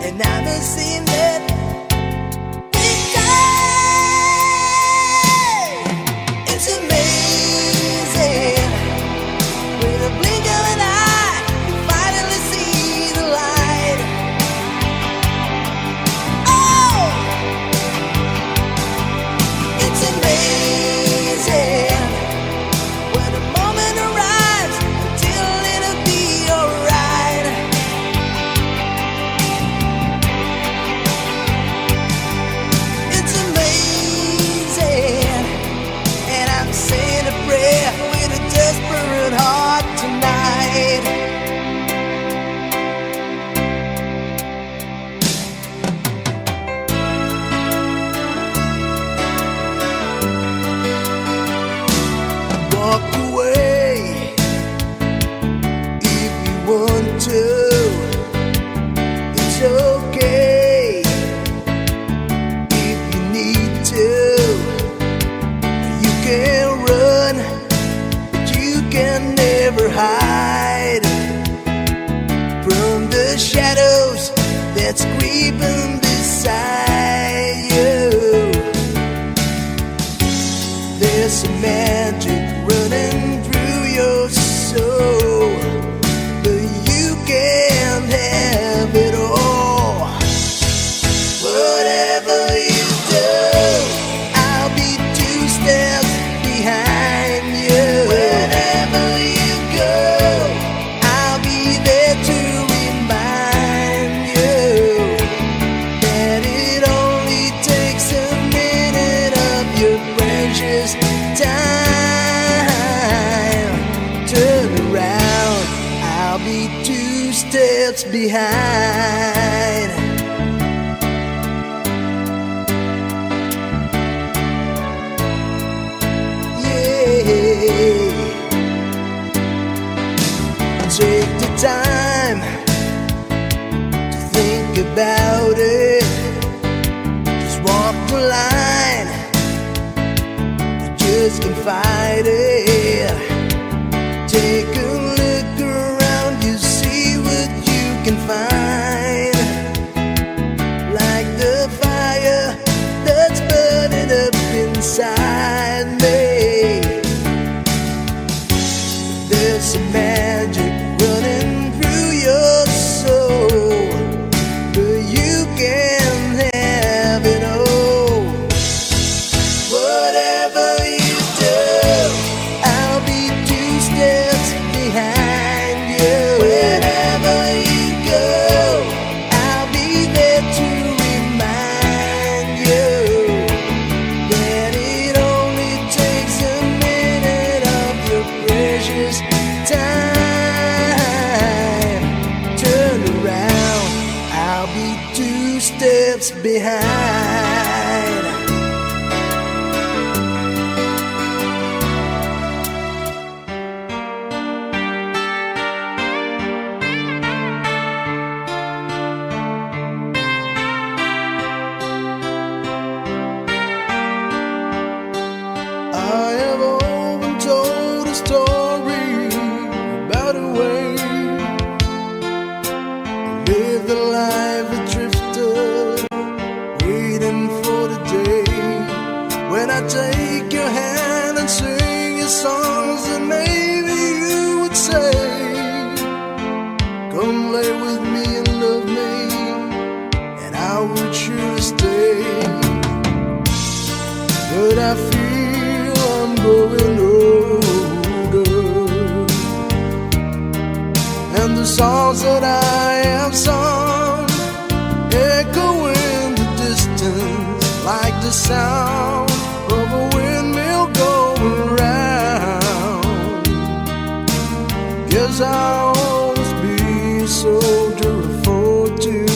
and I must seem that each time it's amazing. With a blink of an eye, you finally see the light. Oh, it's amazing when the moment arrives until it'll be alright. It's amazing, and I'm saying a prayer with a desperate heart tonight. Walk away if you want to. It's okay if you need to. You can run, but you can never hide from the shadows that's creeping beside you. There's some magic running through your soul, but you can't have it all. Whatever you do, I'll be 2 steps behind you. Wherever you go, I'll be there to remind you that it only takes a minute of your precious time. Turn around, I'll be 2 steps behind. time to think about it. Just walk the line, you just can't fight it. Take a look around, you see what you can find. Like the fire that's burning up inside me, there's some magic running through your soul, but you can have it all. Whatever you do, I'll be 2 steps behind you. Wherever you go, I'll be there to remind you that it only takes a minute of your precious time. Turn around, I'll be 2 steps behind. I have often told a story about a way to live the life of a drifter, waiting for the day when I take your hand and sing your songs, and maybe you would say, come lay with me and love me, and I would surely stay. But I feel I'm growing older, and the songs that I have sung echo in the distance like the sound of a windmill going round. Guess I'll always be a soldier of fortune.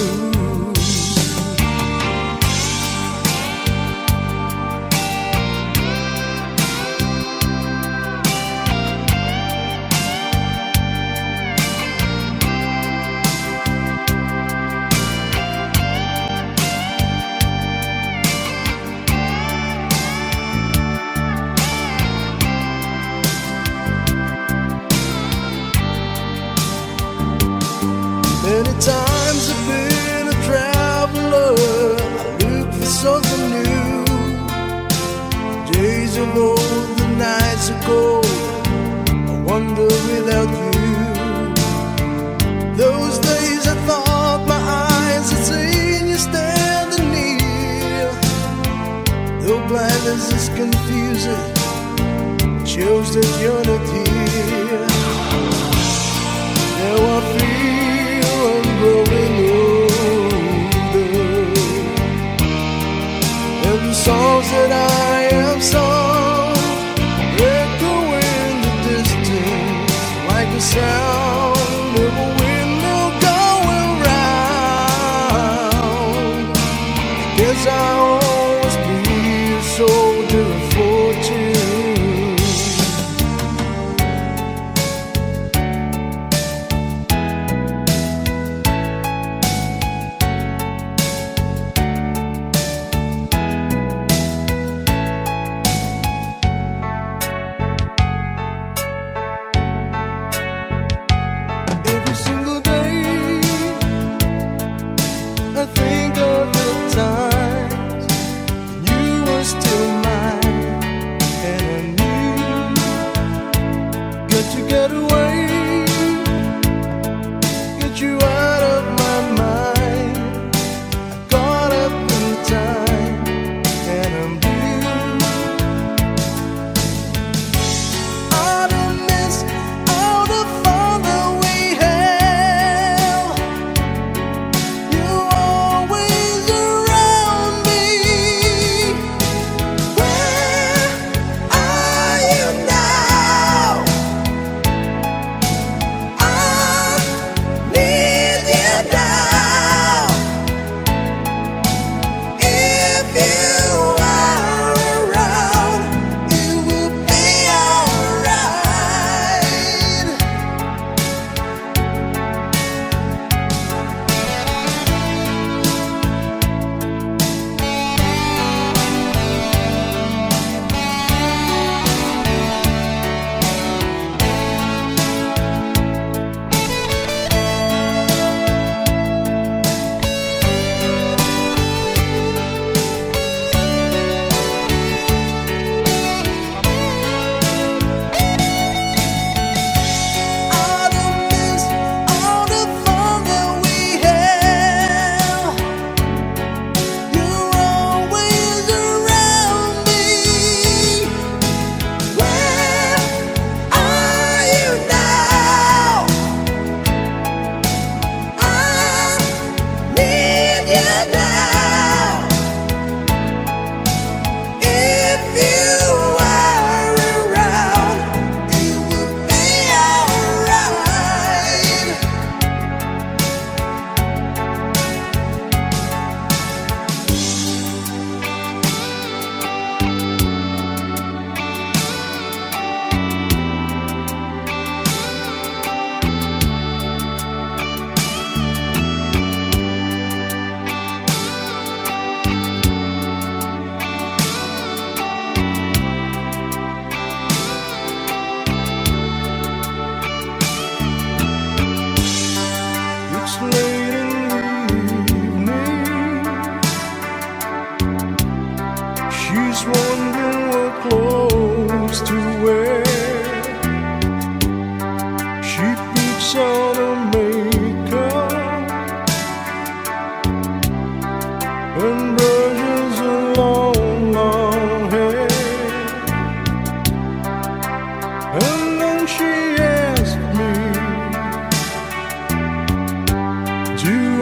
Many times I've been a traveler, I look for something new. Days of old, the nights are cold, I wonder without you. Those days I thought my eyes had seen you standing near. Though blindness is confusing, it shows that you're not here. Now I feel I'm growing older, and the songs that I have sung echo in the distance like the sound of a windmill going round. Guess I'll always be a soldier of fortune.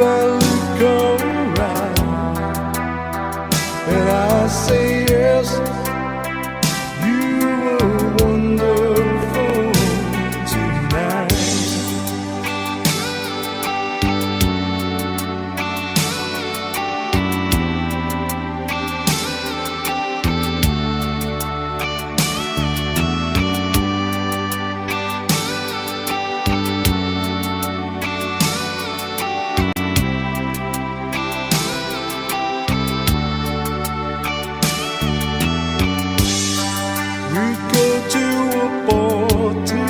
I look alright and I say yes. You were wonderful tonight. We go to a party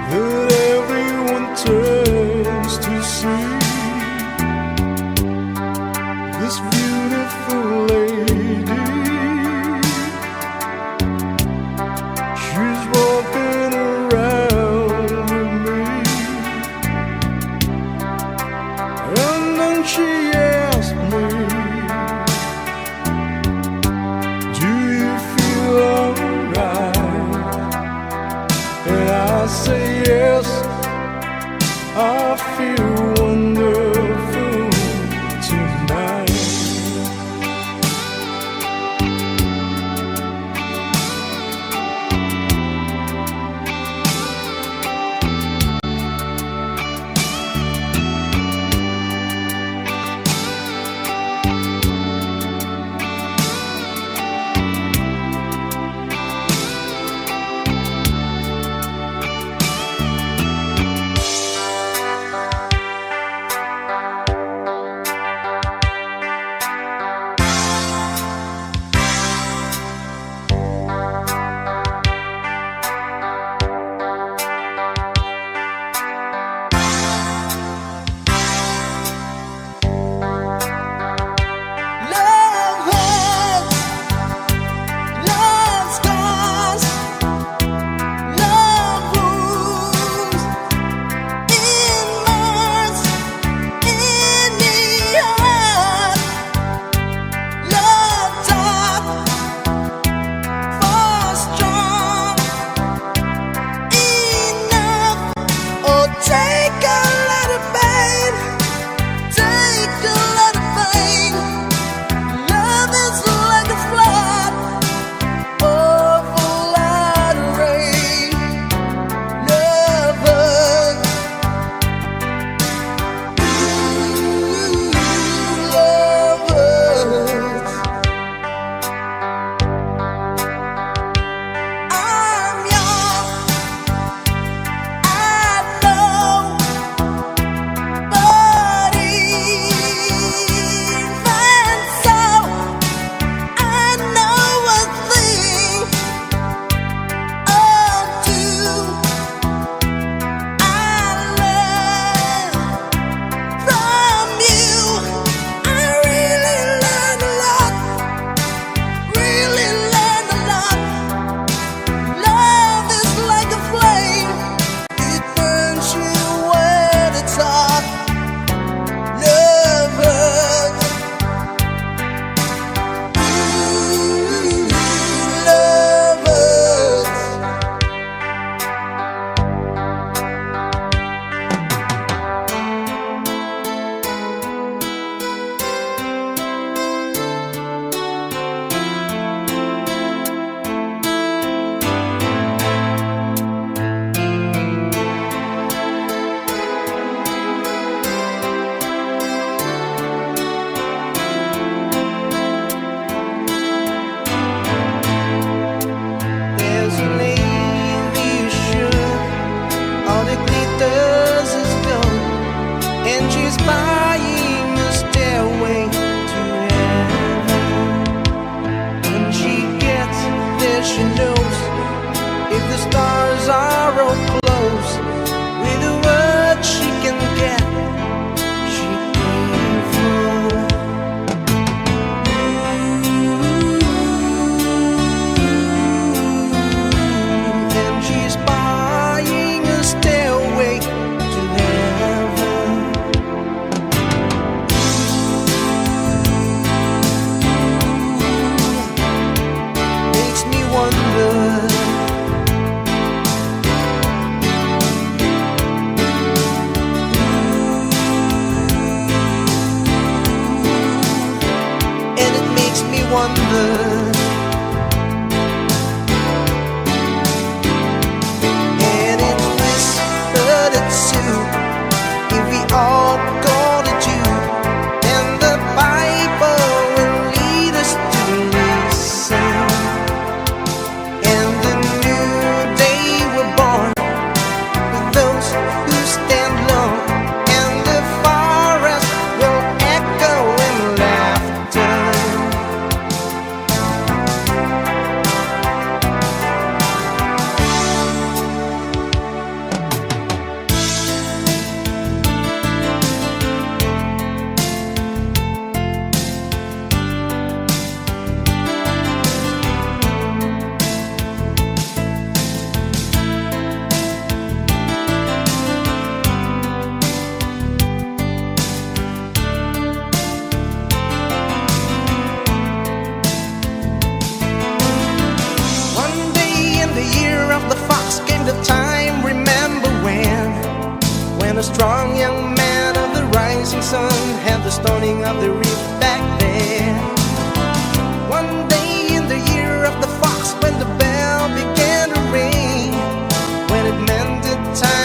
that everyone turns to see this beautiful lady. She's walking around with me, and then she asked me, do you feel alright? And I say yes, I feel wonderful tonight. blood. And it whispered it too, if we all go to Jew, then the Bible will lead us to listen. And the new day we're born with those who stand alone, and the forest will echo in laughter. One day in the year of the fox came the time, remember when a strong young man of the rising sun had the stoning of the reef back there. One day in the year of the fox, when the bell began to ring, when it meant the time